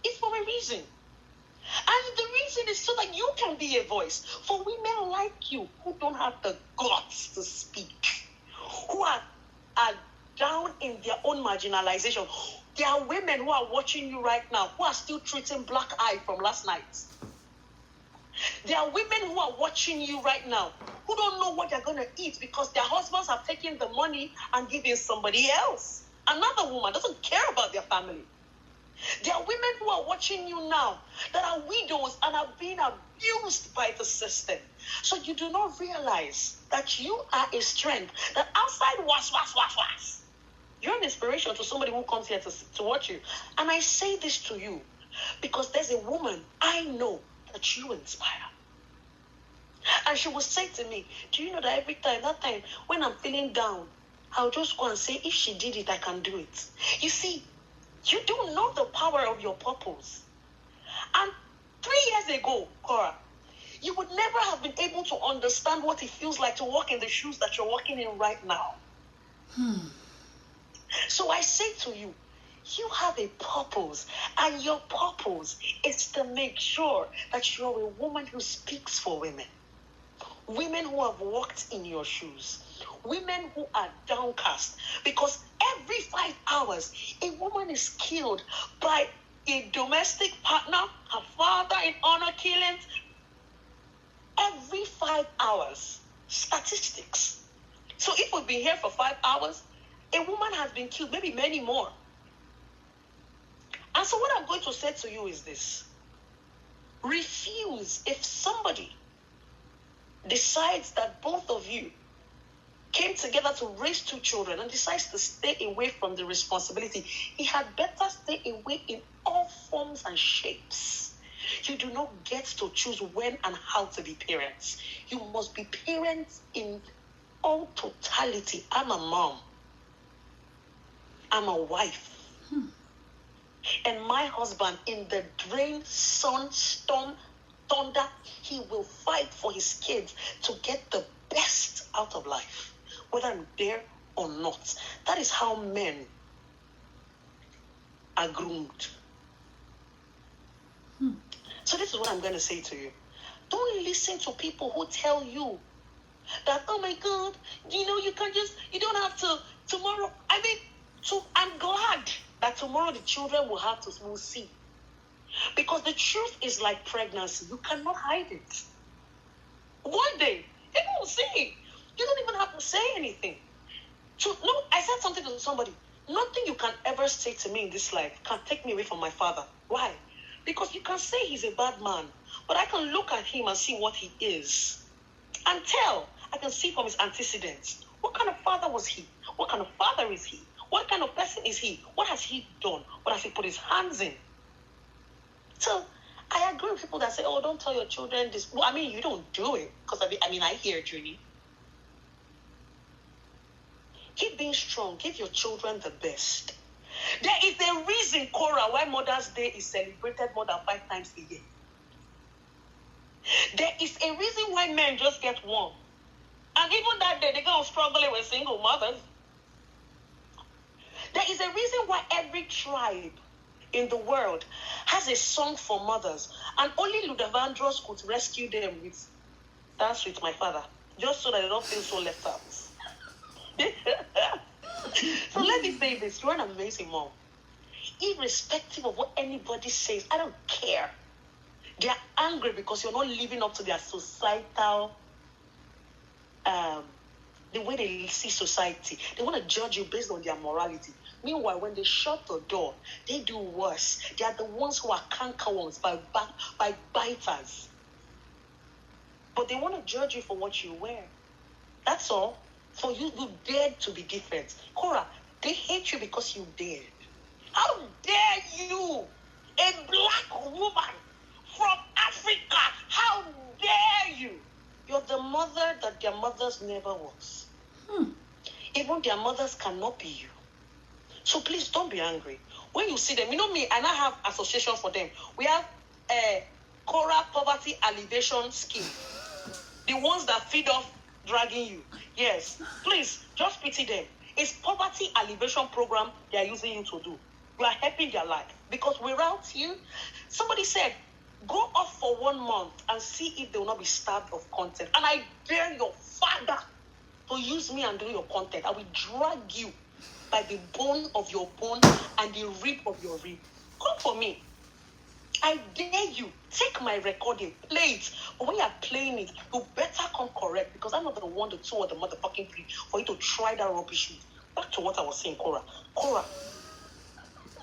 is for a reason. And the reason is so that you can be a voice for women like you who don't have the guts to speak, who are down in their own marginalization. There are women who are watching you right now who are still treating black eye from last night. There are women who are watching you right now who don't know what they're going to eat because their husbands have taken the money and given somebody else. Another woman doesn't care about their family. There are women who are watching you now that are widows and are being abused by the system. So you do not realize that you are a strength, that outside was. You're an inspiration to somebody who comes here to watch you. And I say this to you because there's a woman I know that you inspire. And she will say to me, do you know that every time, when I'm feeling down, I'll just go and say, if she did it, I can do it. You see, you don't know the power of your purpose. And 3 years ago, Korra, you would never have been able to understand what it feels like to walk in the shoes that you're walking in right now. So I say to you, you have a purpose, and your purpose is to make sure that you're a woman who speaks for women. Women who have walked in your shoes. Women who are downcast. Because every 5 hours, a woman is killed by a domestic partner, her father in honor killings. Every 5 hours. Statistics. So if we've been here for 5 hours, a woman has been killed, maybe many more. And so what I'm going to say to you is this. Refuse. If somebody decides that both of you came together to raise 2 children and decides to stay away from the responsibility, he had better stay away in all forms and shapes. You do not get to choose when and how to be parents. You must be parents in all totality, I'm a mom. I'm a wife. And my husband, in the rain, sun, storm, thunder, he will fight for his kids to get the best out of life, whether I'm there or not. That is how men are groomed. So this is what I'm going to say to you. Don't listen to people who tell you that, oh my God, you know, you don't have to, tomorrow. I mean, so I'm glad that tomorrow the children will see. Because the truth is like pregnancy. You cannot hide it. One day, they will see. You don't even have to say anything. So, no, I said something to somebody. Nothing you can ever say to me in this life can take me away from my father. Why? Because you can say he's a bad man, but I can look at him and see what he is. And tell, I can see from his antecedents. What kind of father was he? What kind of father is he? What kind of person is he? What has he done? What has he put his hands in? So, I agree with people that say, oh, don't tell your children this. Well, I mean, you don't do it. Because, I hear it, Junie. Keep being strong. Give your children the best. There is a reason, Korra, why Mother's Day is celebrated more than 5 times a year. There is a reason why men just get one. And even that day, they're going to struggle with single mothers. There is a reason why every tribe in the world has a song for mothers. And only Ludavandros could rescue them with Dance With My Father. Just so that they don't feel so left out. So let me say this. You're an amazing mom. Irrespective of what anybody says, I don't care. They are angry because you're not living up to their societal, the way they see society. They want to judge you based on their morality. Meanwhile, when they shut the door, they do worse. They are the ones who are cankerworms by biters. But they want to judge you for what you wear. That's all. For you dared to be different. Korra, they hate you because you dared. How dare you, a black woman from Africa, how dare you? You're the mother that their mothers never was. Even their mothers cannot be you. So please don't be angry. When you see them, you know me, and I have association for them. We have a Korra Poverty Alleviation Scheme. The ones that feed off dragging you. Yes. Please, just pity them. It's poverty alleviation program they are using you to do. You are helping their life. Because without you, somebody said, go off for 1 month and see if they will not be starved of content. And I dare your father to use me and do your content. I will drag you by the bone of your bone and the rib of your rib. Come for me. I dare you. Take my recording, play it. But when you are playing it, you better come correct, because I'm not the 1, the 2, or the motherfucking 3 for you to try that rubbish. Back to what I was saying, Korra. Korra.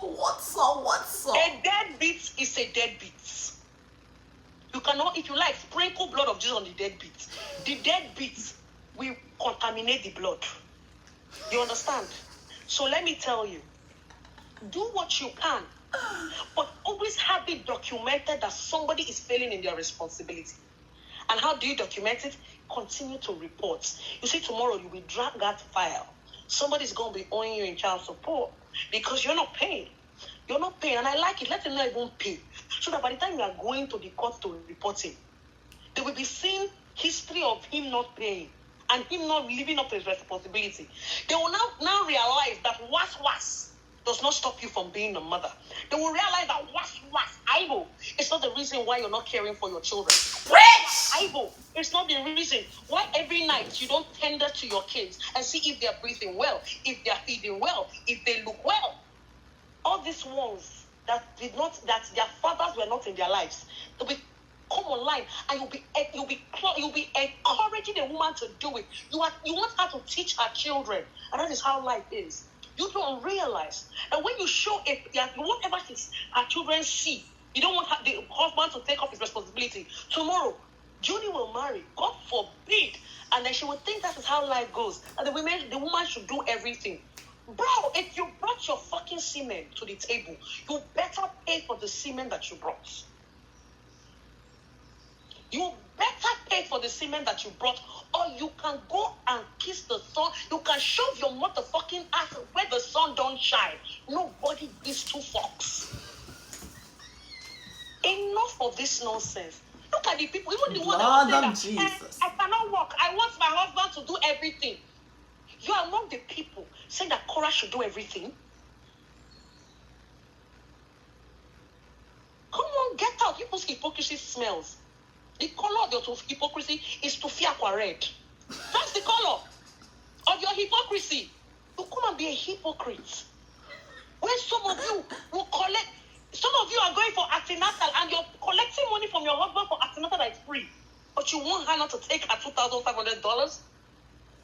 What's up? A deadbeat is a deadbeat. You cannot, if you like, sprinkle blood of Jesus on the deadbeat. The deadbeat will contaminate the blood. You understand? So let me tell you, do what you can. But always have it documented that somebody is failing in their responsibility. And how do you document it? Continue to report. You see, tomorrow you will drag that file. Somebody's going to be owing you in child support because you're not paying. You're not paying. And I like it. Let them not even pay. So that by the time you are going to the court to report him, they will be seeing history of him not paying and him not living up to his responsibility. They will now realize that was does not stop you from being a mother. They will realize that Ivo, it's not the reason why you're not caring for your children. Ivo, it's not the reason why every night you don't tender to your kids and see if they're breathing well, if they're feeding well, if they look well. All these ones that their fathers were not in their lives, they'll be come online and you'll be encouraging a woman to do it. You want her to teach her children, and that is how life is. You don't realize that when you show it, whatever her children see, you don't want the husband to take up his responsibility. Tomorrow, Junie will marry, God forbid, and then she will think that is how life goes, and the woman should do everything. Bro, if you brought your fucking semen to the table, you better pay for the semen that you brought. You better pay for the semen that you brought, Or you can go and kiss the sun. You can shove your motherfucking ass where the sun don't shine. Nobody gives two fucks. Enough of this nonsense. Look at the people, even the ones that Lord are of saying that Jesus. I cannot work. I want my husband to do everything. You are among the people saying that Korra should do everything. Come on, get out. People's hypocrisy smells. The color of your hypocrisy is Tufiakwa red. That's the color of your hypocrisy. You come and be a hypocrite. When some of you will collect, some of you are going for antenatal and you're collecting money from your husband for antenatal that is free. But you want her not to take her $2,500?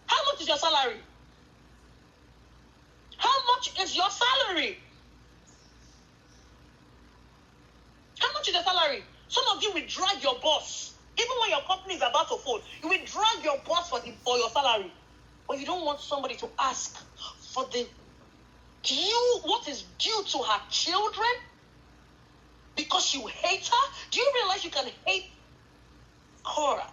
How much is your salary? How much is your salary? How much is your salary? Some of you will drag your boss. Even when your company is about to fold, you will drag your boss for your salary. But you don't want somebody to ask for the due, what is due to her children? Because you hate her? Do you realize you can hate Korra,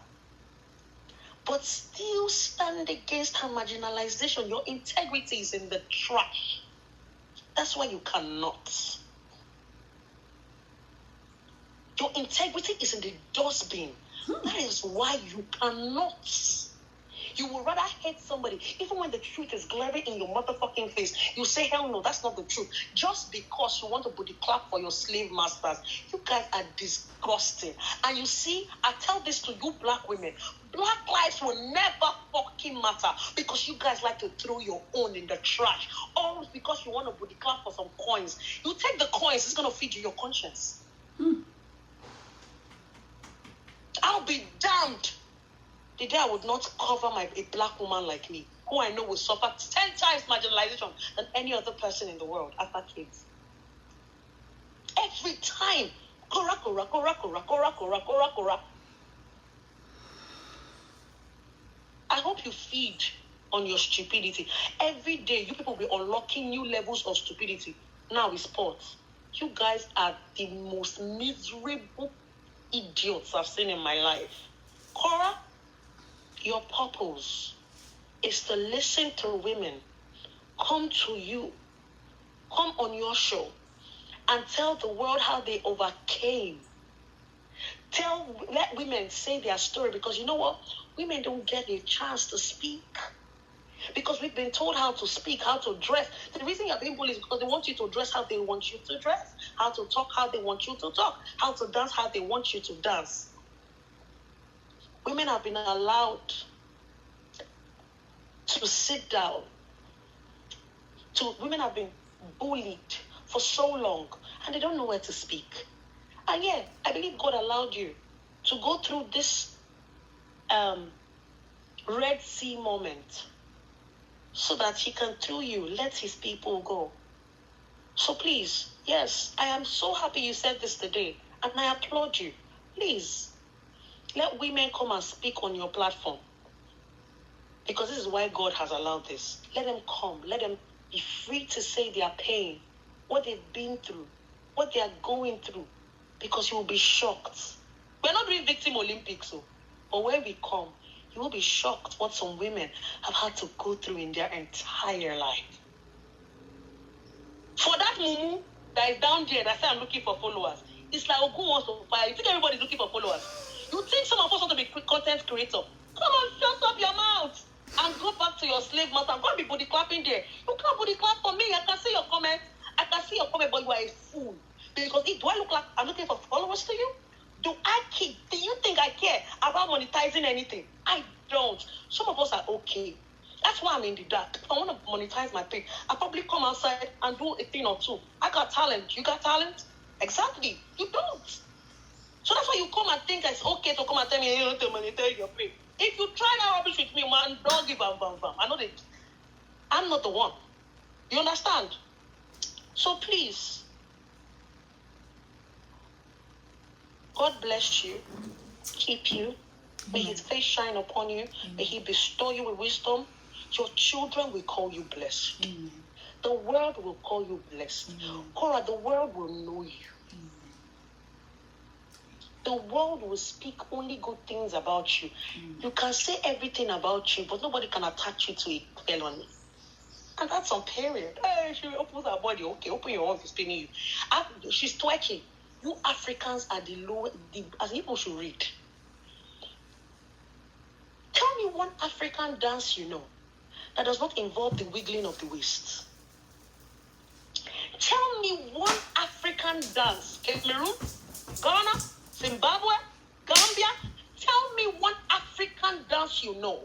but still stand against her marginalization? Your integrity is in the trash. That's why you cannot. Your integrity is in the dustbin. That is why you cannot. You would rather hate somebody, even when the truth is glaring in your motherfucking face. You say, hell no, that's not the truth. Just because you want to booty clap for your slave masters. You guys are disgusting. And you see, I tell this to you black women. Black lives will never fucking matter because you guys like to throw your own in the trash. All because you want to booty clap for some coins. You take the coins, it's going to feed you your conscience. I'll be damned the day I would not cover a black woman like me, who I know will suffer 10 times marginalization than any other person in the world after kids. Every time, Korra, Korra, Korra, Korra, Korra, Korra, Korra, Korra. I hope you feed on your stupidity. Every day, you people will be unlocking new levels of stupidity. Now it's sports. You guys are the most miserable idiots I've seen in my life. Korra, your purpose is to listen to women, come to you, come on your show, and tell the world how they overcame. Let women say their story, because you know what? Women don't get a chance to speak. Because we've been told how to speak, how to dress. The reason you're being bullied is because they want you to dress how they want you to dress, how to talk how they want you to talk, how to dance how they want you to dance. Women have been allowed to sit down. Women have been bullied for so long, and they don't know where to speak. And yeah, I believe God allowed you to go through this Red Sea moment so that he can, through you, let his people go. So please, yes, I am so happy you said this today, and I applaud you. Please, let women come and speak on your platform. Because this is why God has allowed this. Let them come. Let them be free to say their pain, what they've been through, what they are going through. Because you will be shocked. We're not doing Victim Olympics, but when we come, you will be shocked what some women have had to go through in their entire life. For that mumu that is down there that say I'm looking for followers, it's like Ogun wants to fire. You think everybody's looking for followers? You think some of us want to be content creator? Come on, shut up your mouth and go back to your slave master. Go and be body clapping there. You can't body clap for me. I can see your comment. But you are a fool. Because do I look like I'm looking for followers to you? Do you think I care about monetizing anything? I don't. Some of us are okay. That's why I'm in the dark. If I want to monetize my page, I'll probably come outside and do a thing or two. I got talent. You got talent? Exactly. You don't. So that's why you come and think it's okay to come and tell me you want to monetize your page. If you try that rubbish with me, man, don't give a bam. I'm not the one. You understand? So please, God bless you, keep you. May his face shine upon you. May he bestow you with wisdom. Your children will call you blessed. The world will call you blessed. Korra, the world will know you. the world will speak only good things about you. You can say everything about you, but nobody can attach you to a felony. And that's on period. Hey, she opens her body. Okay, open your arms, it's paining you. She's twerking. You Africans are as people should read. Tell me one African dance you know that does not involve the wiggling of the waist. Tell me one African dance. Cameroon, Ghana, Zimbabwe, Gambia. Tell me one African dance you know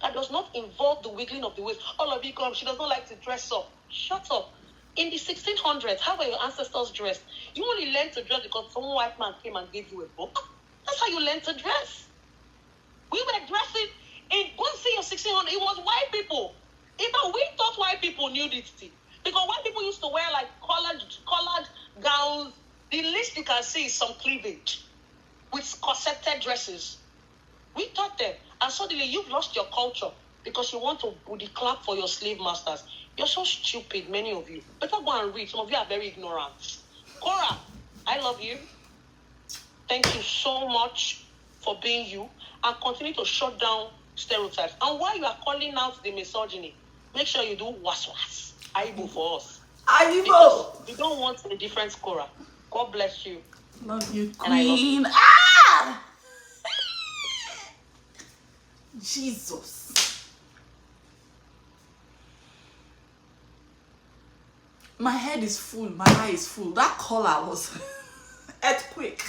that does not involve the wiggling of the waist. All of you come, she does not like to dress up. Shut up. In the 1600s, how were your ancestors dressed? You only learned to dress because some white man came and gave you a book. That's how you learned to dress. We were dressing in, go see your 1600s, it was white people. Even we thought white people knew nudity. Because white people used to wear like colored gowns. The least you can see is some cleavage with corseted dresses. We taught them. And suddenly you've lost your culture because you want to booty clap for your slave masters. You're so stupid, many of you. Better go and read. Some of you are very ignorant. Korra, I love you. Thank you so much for being you. And continue to shut down stereotypes. And while you are calling out the misogyny, make sure you do was. Aibo for us. Aibo! Because you don't want a different Korra. God bless you. Love you, And I love Queen. you. Ah! Jesus. My head is full. My eye is full. That collar was earthquake.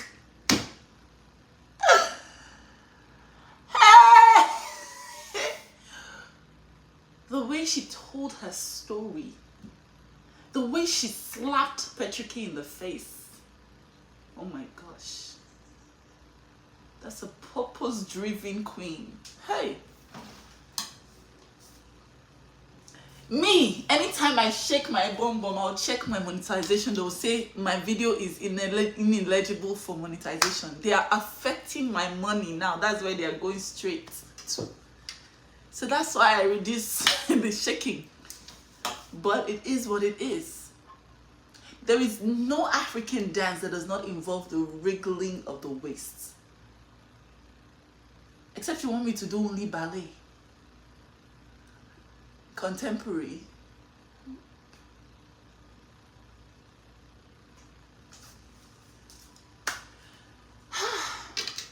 The way she told her story, the way she slapped Patrick in the face. Oh my gosh. That's a purpose-driven queen. Hey. Me, anytime I shake my bum bum, I'll check my monetization. They'll say my video is ineligible for monetization. They are affecting my money now. That's why they are going straight to. So that's why I reduce the shaking. But it is what it is. There is no African dance that does not involve the wriggling of the waist. Except you want me to do only ballet. Contemporary.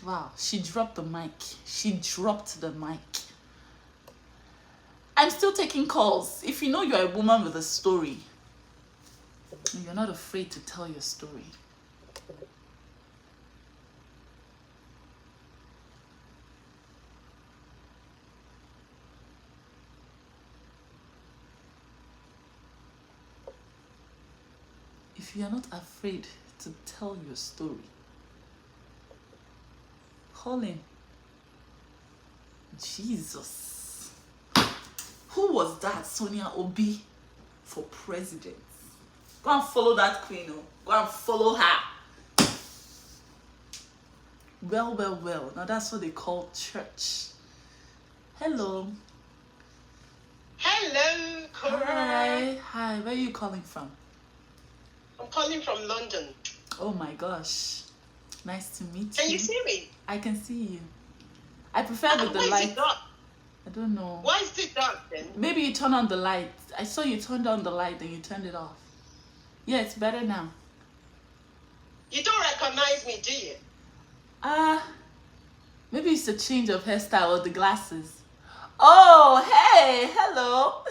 Wow, she dropped the mic. She dropped the mic. I'm still taking calls. If you know you're a woman with a story, and you're not afraid to tell your story. If you're not afraid to tell your story, call in. Jesus. Who was that Sonia Obi for president? Go and follow that queen. Oh. Go and follow her. Well, well, well. Now that's what they call church. Hello. Hello, Korra. Hi. Hi. Where are you calling from? I'm calling from London. Oh my gosh. Nice to meet you. Can you see me? I can see you. I prefer with the Why is light. it dark? I don't know. Why is it dark then? Maybe you turn on the light. I saw you turn on the light and you turned it off. Yeah, it's better now. You don't recognize me, do you? Maybe it's a change of hairstyle or the glasses. Oh, hey, hello.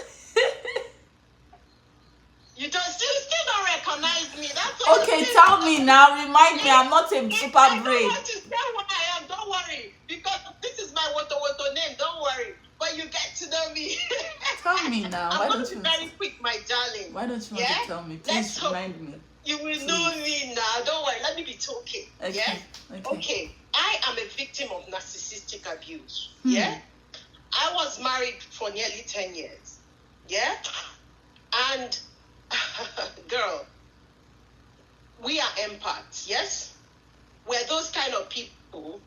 You still don't recognize me. That's what Okay, tell me now. Remind me, I'm not a super I don't brain. want to say what I am. Don't worry, because this is my woto name. Don't worry, but you get to know me. Tell me now. I'm Why going don't to you? be very quick, my darling. Why don't you want to tell me? Please remind me. You will know me now. Don't worry. Let me be talking. Okay. Yeah. Okay. I am a victim of narcissistic abuse. Hmm. Yeah. I was married for nearly 10 years. Yeah. And girl, we are empaths. Yes. We're those kind of people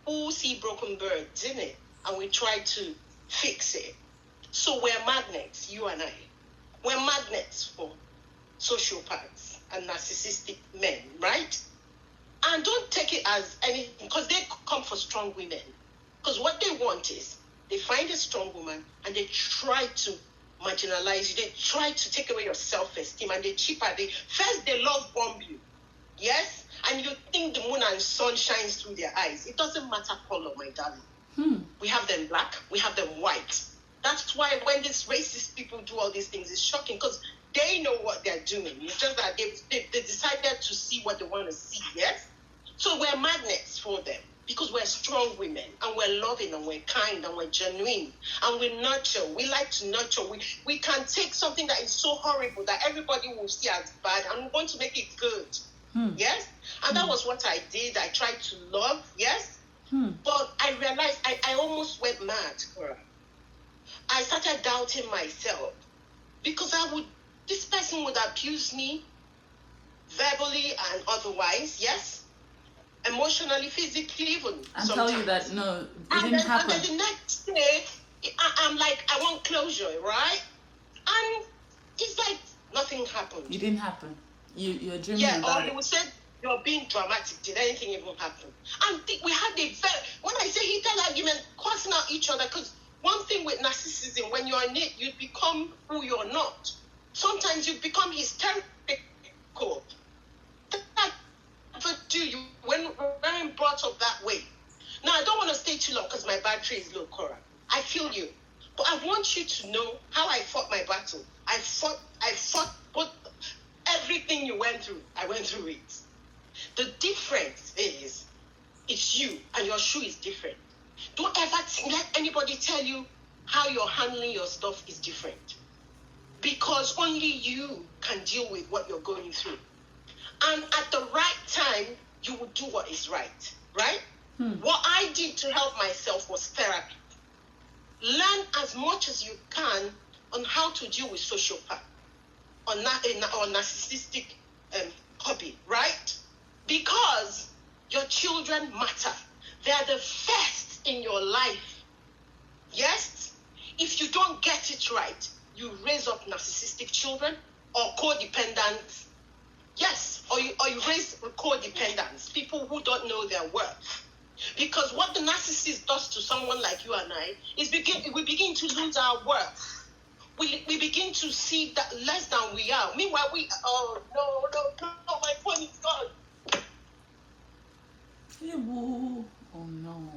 who see broken birds in it, and we try to fix it. So we're magnets, you and I. We're magnets for sociopaths and narcissistic men, right? And don't take it as anything, because they come for strong women. Because what they want is, they find a strong woman and they try to marginalize you. They try to take away your self-esteem, and they cheaper. First they love bomb you. Yes? And you think the moon and sun shines through their eyes. It doesn't matter color, my darling. We have them black, we have them white. That's why when these racist people do all these things, it's shocking, because they know what they're doing. It's just that they decided to see what they want to see, yes? So we're magnets for them, because we're strong women, and we're loving, and we're kind, and we're genuine, and we nurture. We like to nurture. We can take something that is so horrible that everybody will see as bad, and we want to make it good. Yes? And that was what I did. I tried to love, yes? But I realized I almost went mad, Korra. I started doubting myself, because this person would abuse me verbally and otherwise, yes? Emotionally, physically, even. And tell you that no, it didn't happen. And then the next day, I'm like, I want closure, right? And it's like nothing happened. It didn't happen. You're dreaming Yeah, about or it. they would say you're being dramatic. Did anything even happen? And we had when I say heated argument, causing out each other, because one thing with narcissism, when you're in it, you become who you're not. Sometimes you become hysterical. That do you when we're brought up that way. Now I don't want to stay too long because my battery is low, Korra. I feel you, but I want you to know how I fought my battle. I fought but everything you went through, I went through it. The difference is, it's you, and your shoe is different. Don't ever let anybody tell you how you're handling your stuff is different, because only you can deal with what you're going through. And at the right time, you will do what is right, right? What I did to help myself was therapy. Learn as much as you can on how to deal with sociopath or narcissistic hobby, right? Because your children matter. They are the first in your life. Yes? If you don't get it right, you raise up narcissistic children or codependent. Yes, or you raise codependents, people who don't know their worth. Because what the narcissist does to someone like you and I is we begin to lose our worth. We begin to see that less than we are. Meanwhile, no, my phone is gone. Oh no.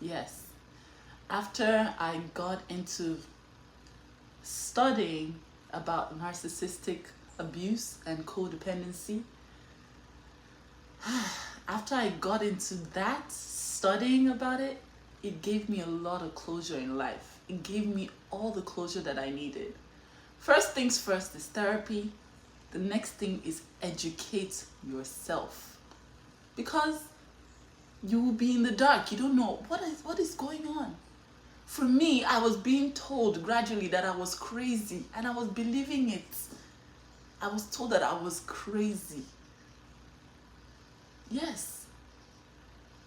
Yes. After I got into studying about narcissistic abuse and codependency, after I got into that, studying about it, it gave me a lot of closure in life. It gave me all the closure that I needed. First things first is therapy. The next thing is educate yourself, because you will be in the dark. You don't know what is going on. For me, I was being told gradually that I was crazy, and I was believing it. I was told that I was crazy. Yes.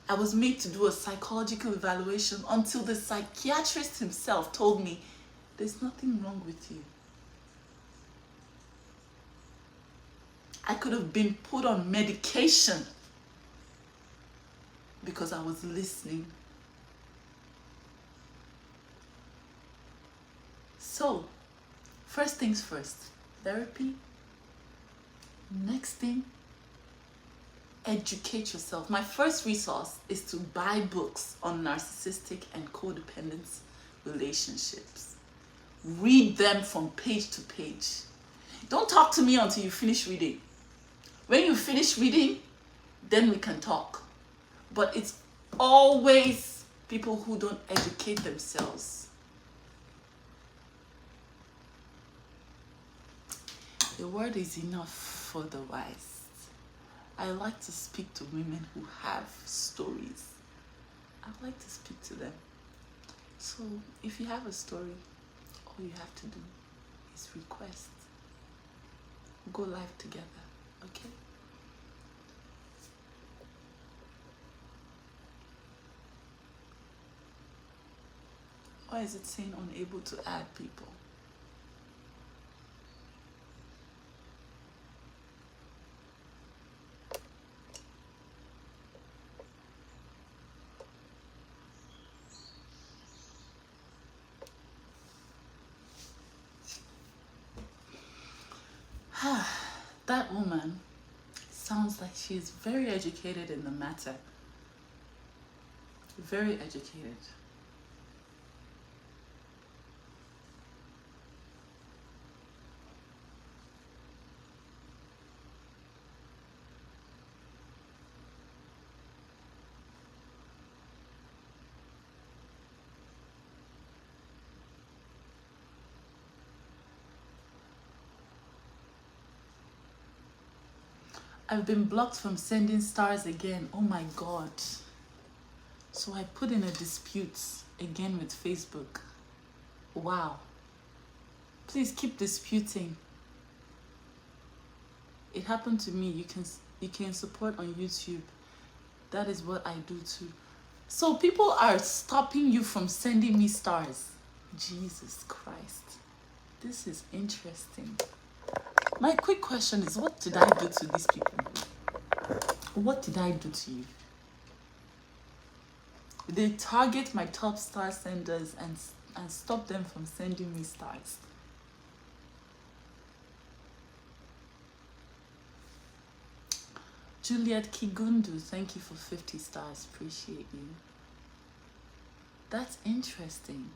I was made to do a psychological evaluation until the psychiatrist himself told me, there's nothing wrong with you. I could have been put on medication because I was listening. So, first things first, therapy. Next thing, educate yourself. My first resource is to buy books on narcissistic and codependent relationships. Read them from page to page. Don't talk to me until you finish reading. When you finish reading, then we can talk. But it's always people who don't educate themselves. The word is enough for the wise. I like to speak to women who have stories. I like to speak to them. So if you have a story, all you have to do is request. Go live together, okay? Why is it saying unable to add people? That woman sounds like she is very educated in the matter. Very educated. I've been blocked from sending stars again. Oh my God. So I put in a dispute again with Facebook. Wow. Please keep disputing. It happened to me. You can support on YouTube. That is what I do too. So people are stopping you from sending me stars. Jesus Christ. This is interesting. My quick question is, what did I do to these people? What did I do to you? They target my top star senders and stop them from sending me stars. Juliet Kigundu, thank you for 50 stars. Appreciate you. That's interesting.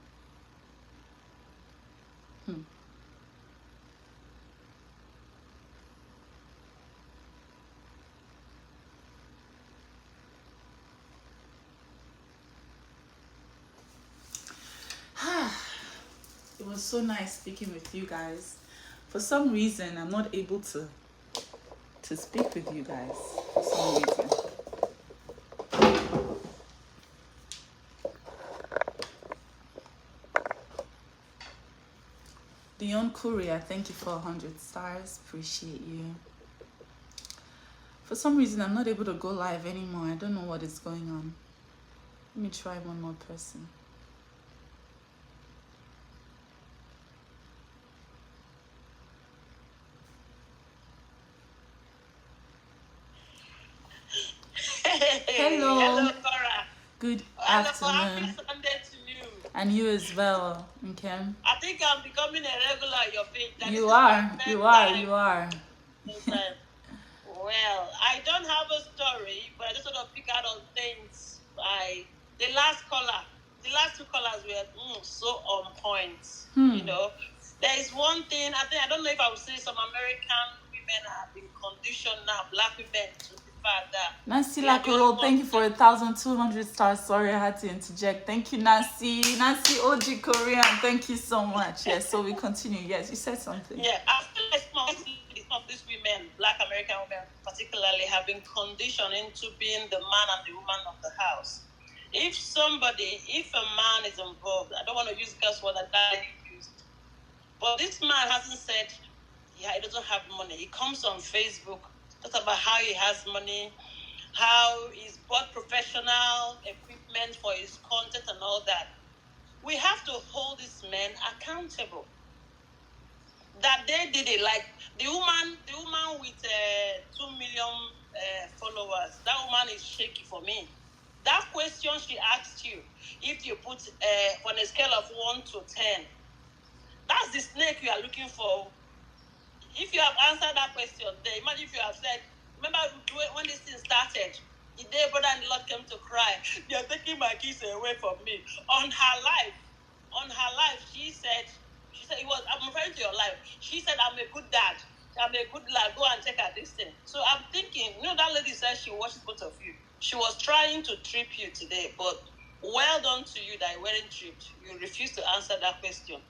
It was so nice speaking with you guys. For some reason, I'm not able to speak with you guys. For some reason. Dion Courier, thank you for 100 stars. Appreciate you. For some reason, I'm not able to go live anymore. I don't know what is going on. Let me try one more person. Hello. Hello, Korra. Good Hello, afternoon. happy Sunday to you. And you as well, okay? I think I'm becoming a regular on your page. That You are. First time. Well, I don't have a story, but I just sort of pick out on things. The last two callers were so on point. You know, there is one thing I don't know if I would say some American women have been conditioned now, black women, to the fact that Nancy Lacoro, thank you for 1,200 stars. Sorry, I had to interject. Thank you, Nancy. Nancy OG Korean, thank you so much. Yes, so we continue. Yes, you said something. Yeah, I feel like some of these women, black American women particularly, have been conditioned into being the man and the woman of the house. If a man is involved, I don't want to use curse word that I used, but this man hasn't said, yeah, he doesn't have money. He comes on Facebook, talks about how he has money, how he's bought professional equipment for his content and all that. We have to hold these men accountable. That they did it, like the woman with 2 million followers. That woman is shaky for me. That question she asked you, if you put on a scale of 1 to 10, that's the snake you are looking for. If you have answered that question, then imagine if you have said, remember when this thing started, the day brother and the Lord came to cry, they are taking my kids away from me. On her life, she said, I'm referring to your life. She said, I'm a good dad. I'm a good lad. Go and check out this thing. So I'm thinking, that lady said she watches both of you. She was trying to trip you today, but well done to you that you weren't tripped. You refused to answer that question.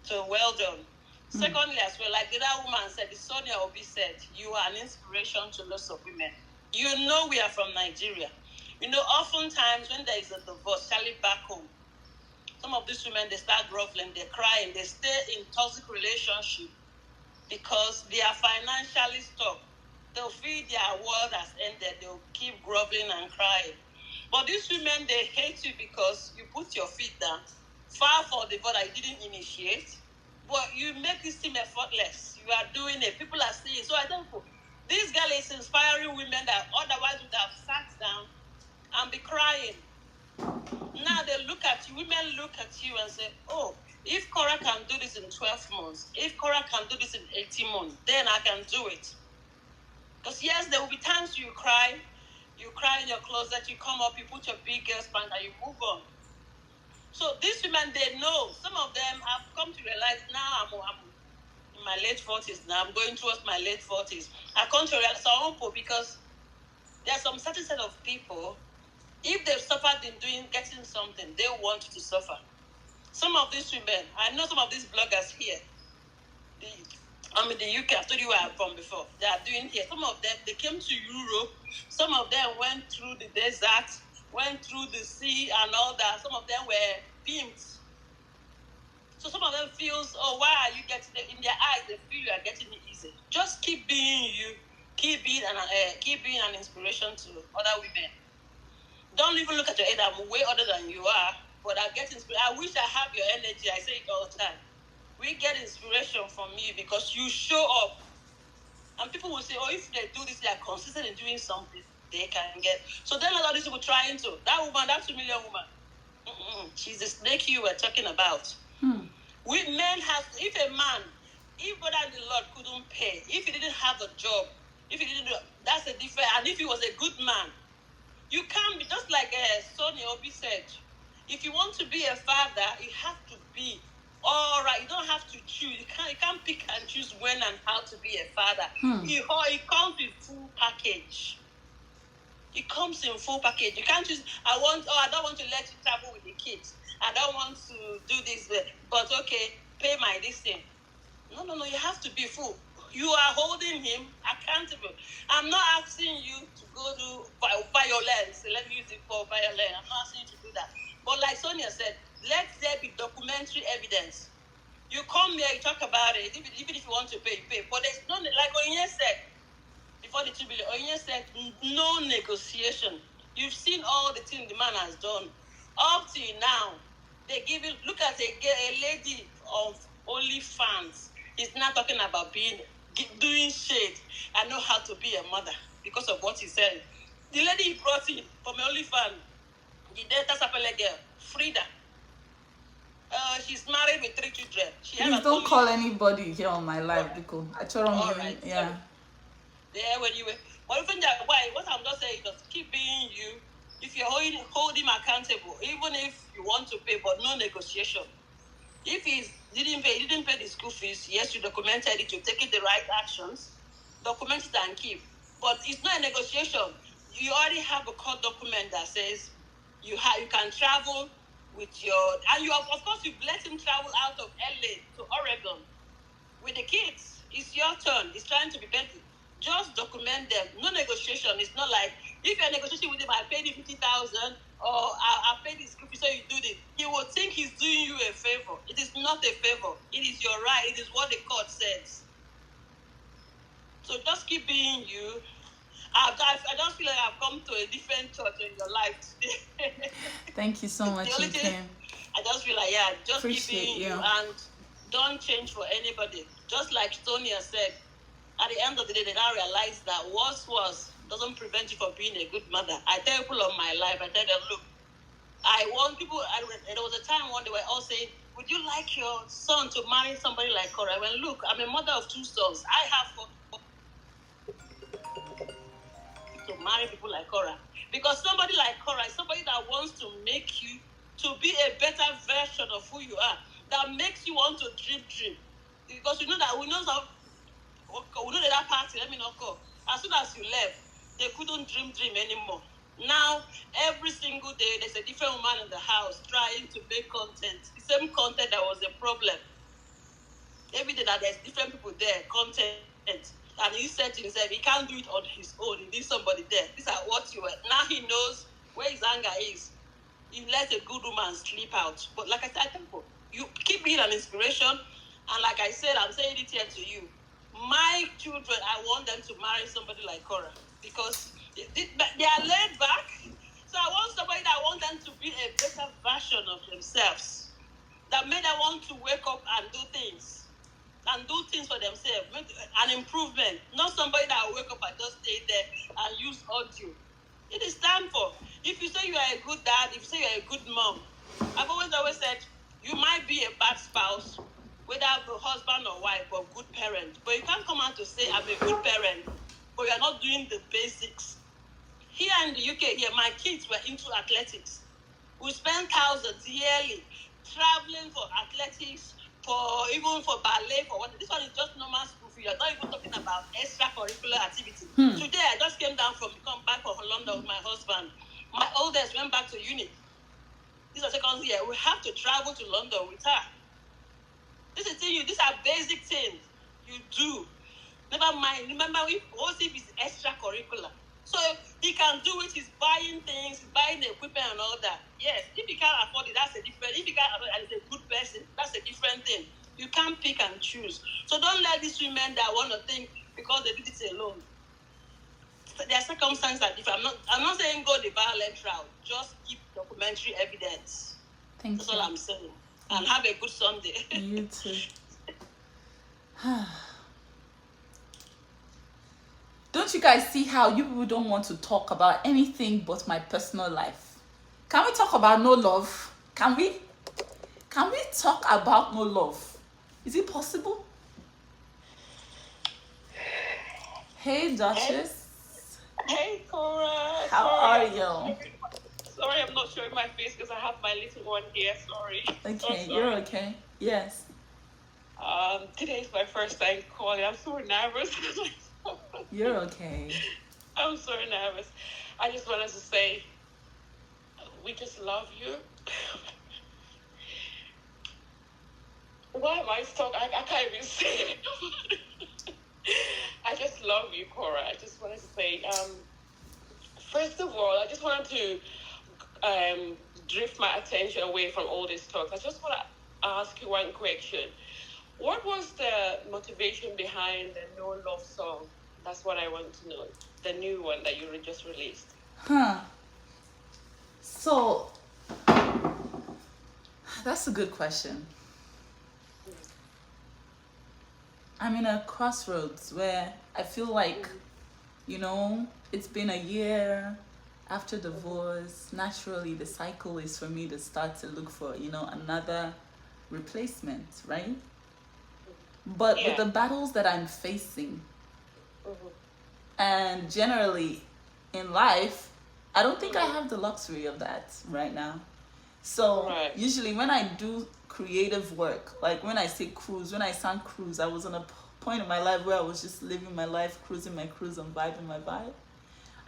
So well done. Secondly, as well, like the other woman said, the Sonia Obi said, you are an inspiration to lots of women. We are from Nigeria. Oftentimes when there is a divorce, especially back home, some of these women, they start groveling, they're crying, they stay in toxic relationship because they are financially stuck. They'll feel their world has ended. They'll keep groveling and crying. But these women, they hate you because you put your feet down, file for divorce that you didn't initiate, but you make it seem effortless. You are doing it. People are seeing. So I think this girl is inspiring women that otherwise would have sat down and be crying. Now they look at you, women look at you and say, oh, If Korra can do this in 12 months, if Korra can do this in 18 months, then I can do it. Because yes, there will be times you cry in your closet, you come up, you put your big girl's pants, and you move on. So these women, they know. Some of them have come to realize now I'm in my late 40s now. I'm going towards my late 40s. I come to realize because there are some certain set of people, if they've suffered in getting something, they want to suffer. Some of these women, I know some of these bloggers here, I'm in the UK, I've told you where I'm from before. They are doing here. Some of them, they came to Europe. Some of them went through the desert, went through the sea and all that. Some of them were pimped. So some of them feels, oh, why are you getting it? In their eyes, they feel you are getting it easy. Just keep being you. Keep being an inspiration to other women. Don't even look at your head. I'm way other than you are. But I get inspiration. I wish I have your energy. I say it all the time. We get inspiration from you because you show up. And people will say, oh, if they do this, they are consistent in doing something, they can get. So then a lot of these people trying to. That woman, that 2 million woman, she's the snake you were talking about. We men have, if a man, if brother in the Lord couldn't pay, if he didn't have a job, if he didn't do, that's a different, and if he was a good man, you can't be, just like Sonia Obi said, if you want to be a father, you have to be all right. You don't have to choose. You can't pick and choose when and how to be a father. It comes with full package. It comes in full package. You can't choose, I don't want to let you travel with the kids. I don't want to do this, but okay, pay my this thing. No, you have to be full. You are holding him accountable. I'm not asking you to go do violence. Let me use it for violence. I'm not asking you to do that. But like Sonia said, let there be documentary evidence. You come here, you talk about it, even if you want to pay, you pay. But there's no, like Onye said, before the 2 billion, Onye said, no negotiation. You've seen all the things the man has done. Up till now, they give it, look at a lady of OnlyFans. He's not talking about doing shit. I know how to be a mother because of what he said. The lady he brought in from OnlyFans, the Delta Sapele girl, Frida. She's married with 3 children. Please don't call anybody here on my live because I told him, right, yeah. There when you were, but even that, why? What I'm just saying is just keep being you. If you're hold him accountable, even if you want to pay, but no negotiation. If he didn't pay the school fees, yes, you documented it, you've taken the right actions, document it and keep. But it's not a negotiation. You already have a court document that says you can travel with and you have, of course, you've let him travel out of LA to Oregon with the kids. It's your turn. It's trying to be better. Just document them. No negotiation. It's not like if you're negotiating with him, I paid you 50,000 or I paid his school fee, so you do this. He will think he's doing you a favor. It is not a favor. It is your right. It is what the court says. So just keep being you. I just feel like I've come to a different church in your life today. Thank you so much, Kim. I just feel like, just keep being you and don't change for anybody. Just like Sonia said, at the end of the day, they now realize that what's doesn't prevent you from being a good mother. I tell people on my life, I tell them, look, I want people, there was a time when they were all saying, would you like your son to marry somebody like Korra? I went, look, I'm a mother of 2 sons. I have to marry people like Korra. Because somebody like Korra is somebody that wants to make you to be a better version of who you are. That makes you want to dream. Because we know that that party, let me not go. As soon as you left, they couldn't dream anymore. Now, every single day, there's a different woman in the house trying to make content. The same content that was a problem. Every day that there's different people there, content. And he said to himself, he can't do it on his own. He needs somebody there. These are what you were. Now he knows where his anger is. He let a good woman sleep out. But like I said, I think you keep being an inspiration. And like I said, I'm saying it here to you. My children, I want them to marry somebody like Korra. Because they are laid back. So I want somebody that I want them to be a better version of themselves. That made them want to wake up and do things. And do things for themselves. Make an improvement. Not somebody that will wake up and just stay there and use audio. It is time for. If you say you are a good dad, if you say you are a good mom, I've always said, you might be a bad spouse. spouse, whether a husband or wife, or good parent. But you can't come out to say, I'm a good parent, but you're not doing the basics. Here in the UK, here, my kids were into athletics. We spend thousands yearly traveling for athletics, even for ballet, for what. This one is just normal school fee. You're not even talking about extracurricular activity. Today, I just came back from London with my husband. My oldest went back to uni. This is second year. We have to travel to London with her. These are basic things you do. Never mind. Remember, if is extracurricular. So he can do it. He's buying things, buying the equipment and all that. Yes, if he can't afford it, that's a different. If he can't afford it and is a good person, that's a different thing. You can't pick and choose. So don't let these women that want to think because they did it alone. Their circumstances are different. I'm not saying go the violent route. Just keep documentary evidence. That's all I'm saying. And have a good Sunday. You too. Don't you guys see how you people don't want to talk about anything but my personal life? Can we talk about no love? Can we talk about no love? Is it possible? Hey, Duchess. Hey, Korra. How are you? Sorry, I'm not showing my face because I have my little one here. Sorry. Okay, So sorry. you're okay. Yes. Today is my first time calling. I'm so nervous. You're okay. I'm so nervous. I just wanted to say, we just love you. Why am I stuck? I can't even say it. I just love you, Korra. I just wanted to say, first of all, I just wanted to drift my attention away from all this talk. I just want to ask you one question. What was the motivation behind the No Love song? That's what I want to know. The new one that you just released. So, that's a good question. I'm in a crossroads where I feel like, it's been a year after divorce. Naturally, the cycle is for me to start to look for, another replacement, right? But with the battles that I'm facing, and generally in life, I don't think I have the luxury of that right now. So usually when I do creative work, like when I say cruise, when I sang cruise, I was on a point in my life where I was just living my life, cruising my cruise and vibing my vibe.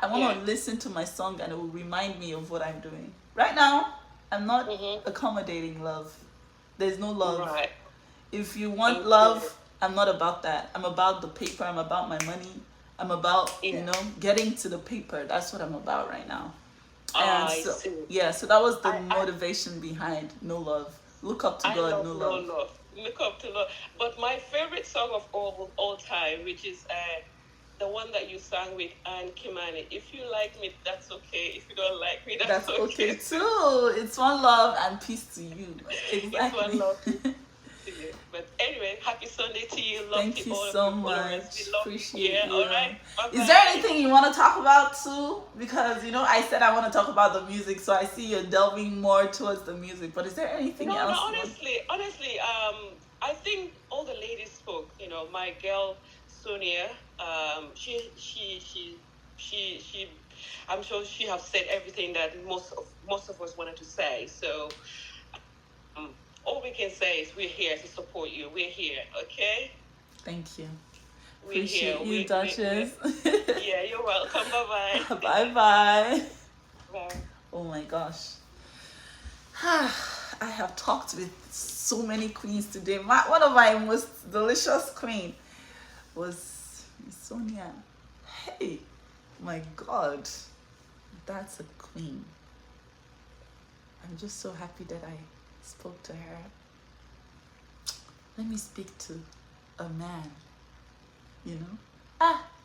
I want to listen to my song and it will remind me of what I'm doing. Right now, I'm not accommodating love. There's no love. Right. If you want love, I'm not about that. I'm about the paper. I'm about my money. I'm about, getting to the paper. That's what I'm about right now. And so that was the motivation behind No Love. Look up to God, No Love. Look up to love. But my favorite song of all time, which is the one that you sang with Anne Kimani. If you like me, that's okay. If you don't like me, that's okay too. It's one love and peace to you. Exactly. It's one love to you. But anyway, happy Sunday to you. Love Thank you so much. Appreciate you. All right. Bye-bye. Is there anything you want to talk about too? Because I said I want to talk about the music, so I see you're delving more towards the music. But is there anything else? No, honestly, I think all the ladies spoke. My girl Sonia, she I'm sure she has said everything that most of us wanted to say. So all we can say is we're here to support you. We're here, okay? Thank you. Appreciate you, Duchess. Yeah, you're welcome. Bye-bye. Bye-bye. Bye. Oh my gosh. I have talked with so many queens today. One of my most delicious queen was Sonia. Hey, my God. That's a queen. I'm just so happy that I spoke to her. Let me speak to a man,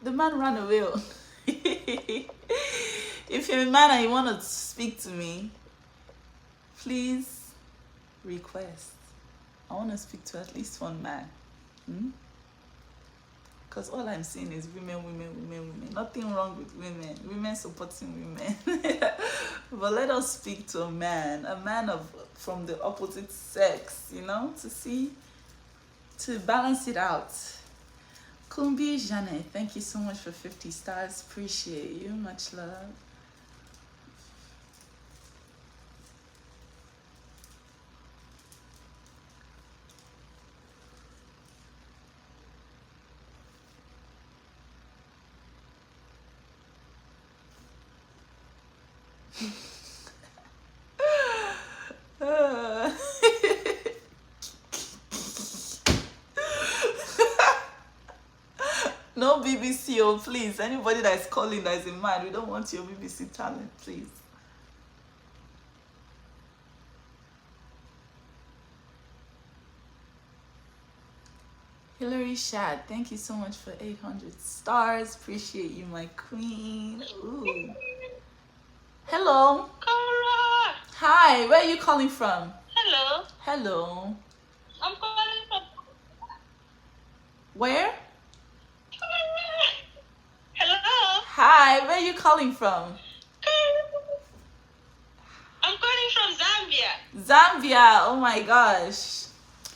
the man ran away. If you're a man and you want to speak to me, please request. I want to speak to at least one man. Because all I'm seeing is women. Nothing wrong with women supporting women. But let us speak to a man of from the opposite sex, you know, to balance it out. Kumbi Janet, thank you so much for 50 stars. Appreciate you. Much love. No BBC, oh please. Anybody that is calling that is in mind, we don't want your BBC talent, please. Hillary Shad, thank you so much for 800 stars. Appreciate you, my queen. Ooh. Hello. Korra! Hi, where are you calling from? Hello. Hello. I'm calling from... Where? Hello. Hi, where are you calling from? I'm calling from Zambia. Zambia. Oh my gosh.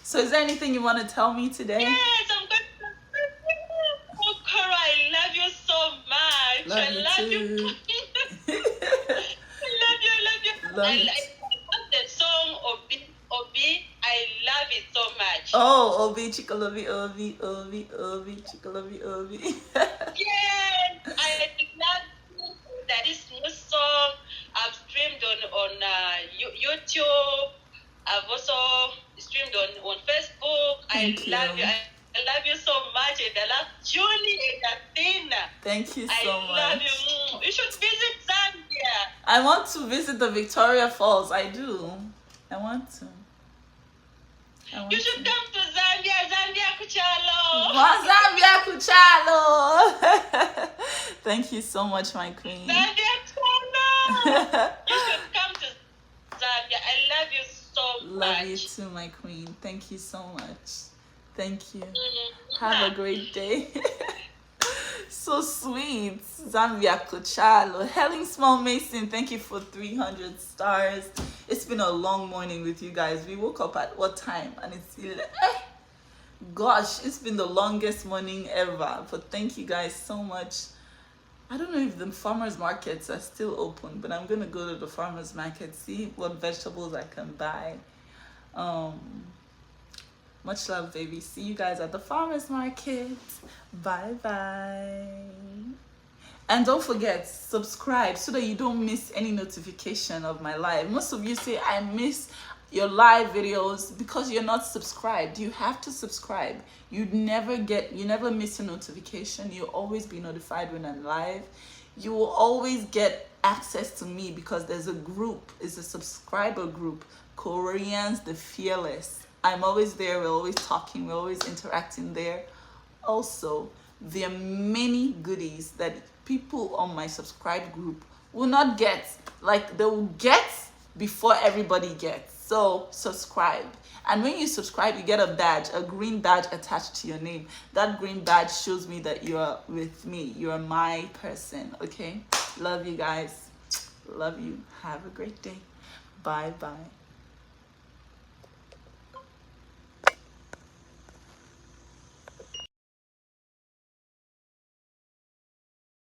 So is there anything you want to tell me today? Yes, I'm calling from... Oh, Korra, I love you so much. Love I you love you. too. I love you. I love you. Love I you like the song Obi. I love it so much. Oh, Obi, Chikalobi, Obi, Obi, Obi, Chikalobi, Obi. Yes, I love that is new song. I've streamed on YouTube. I've also streamed on Facebook. Thank I love you. you. I love you so much, and I love Julie and Athena. Thank you so I love much. you. You should visit Zambia. I want to visit the Victoria Falls. I do. I want to. You should come to Zambia. Zambia Kuchalo. Zambia Kuchalo. Thank you so much, my queen. Zambia Kuchalo. You should come to Zambia. I love you so much. Love you too, my queen. Thank you so much. Thank you. Mm-hmm. Have a great day. So sweet. Zambia Kuchalo. Helen Small Mason, thank you for 300 stars. It's been a long morning with you guys. We woke up at what time? And it's 11. Gosh, it's been the longest morning ever. But thank you guys so much. I don't know if the farmers markets are still open, but I'm going to go to the farmers market, see what vegetables I can buy. Much love, baby. See you guys at the farmers market. Bye bye. And don't forget, subscribe so that you don't miss any notification of my live. Most of you say I miss your live videos because you're not subscribed. You have to subscribe. You never miss a notification. You'll always be notified when I'm live. You will always get access to me because there's a group. It's a subscriber group, Koreans the Fearless. I'm always there. We're always talking. We're always interacting there. Also, there are many goodies that people on my subscribe group will not get. Like, they will get before everybody gets. So subscribe. And when you subscribe, you get a badge, a green badge attached to your name. That green badge shows me that you're with me. You're my person. Okay? Love you guys. Love you. Have a great day. Bye bye.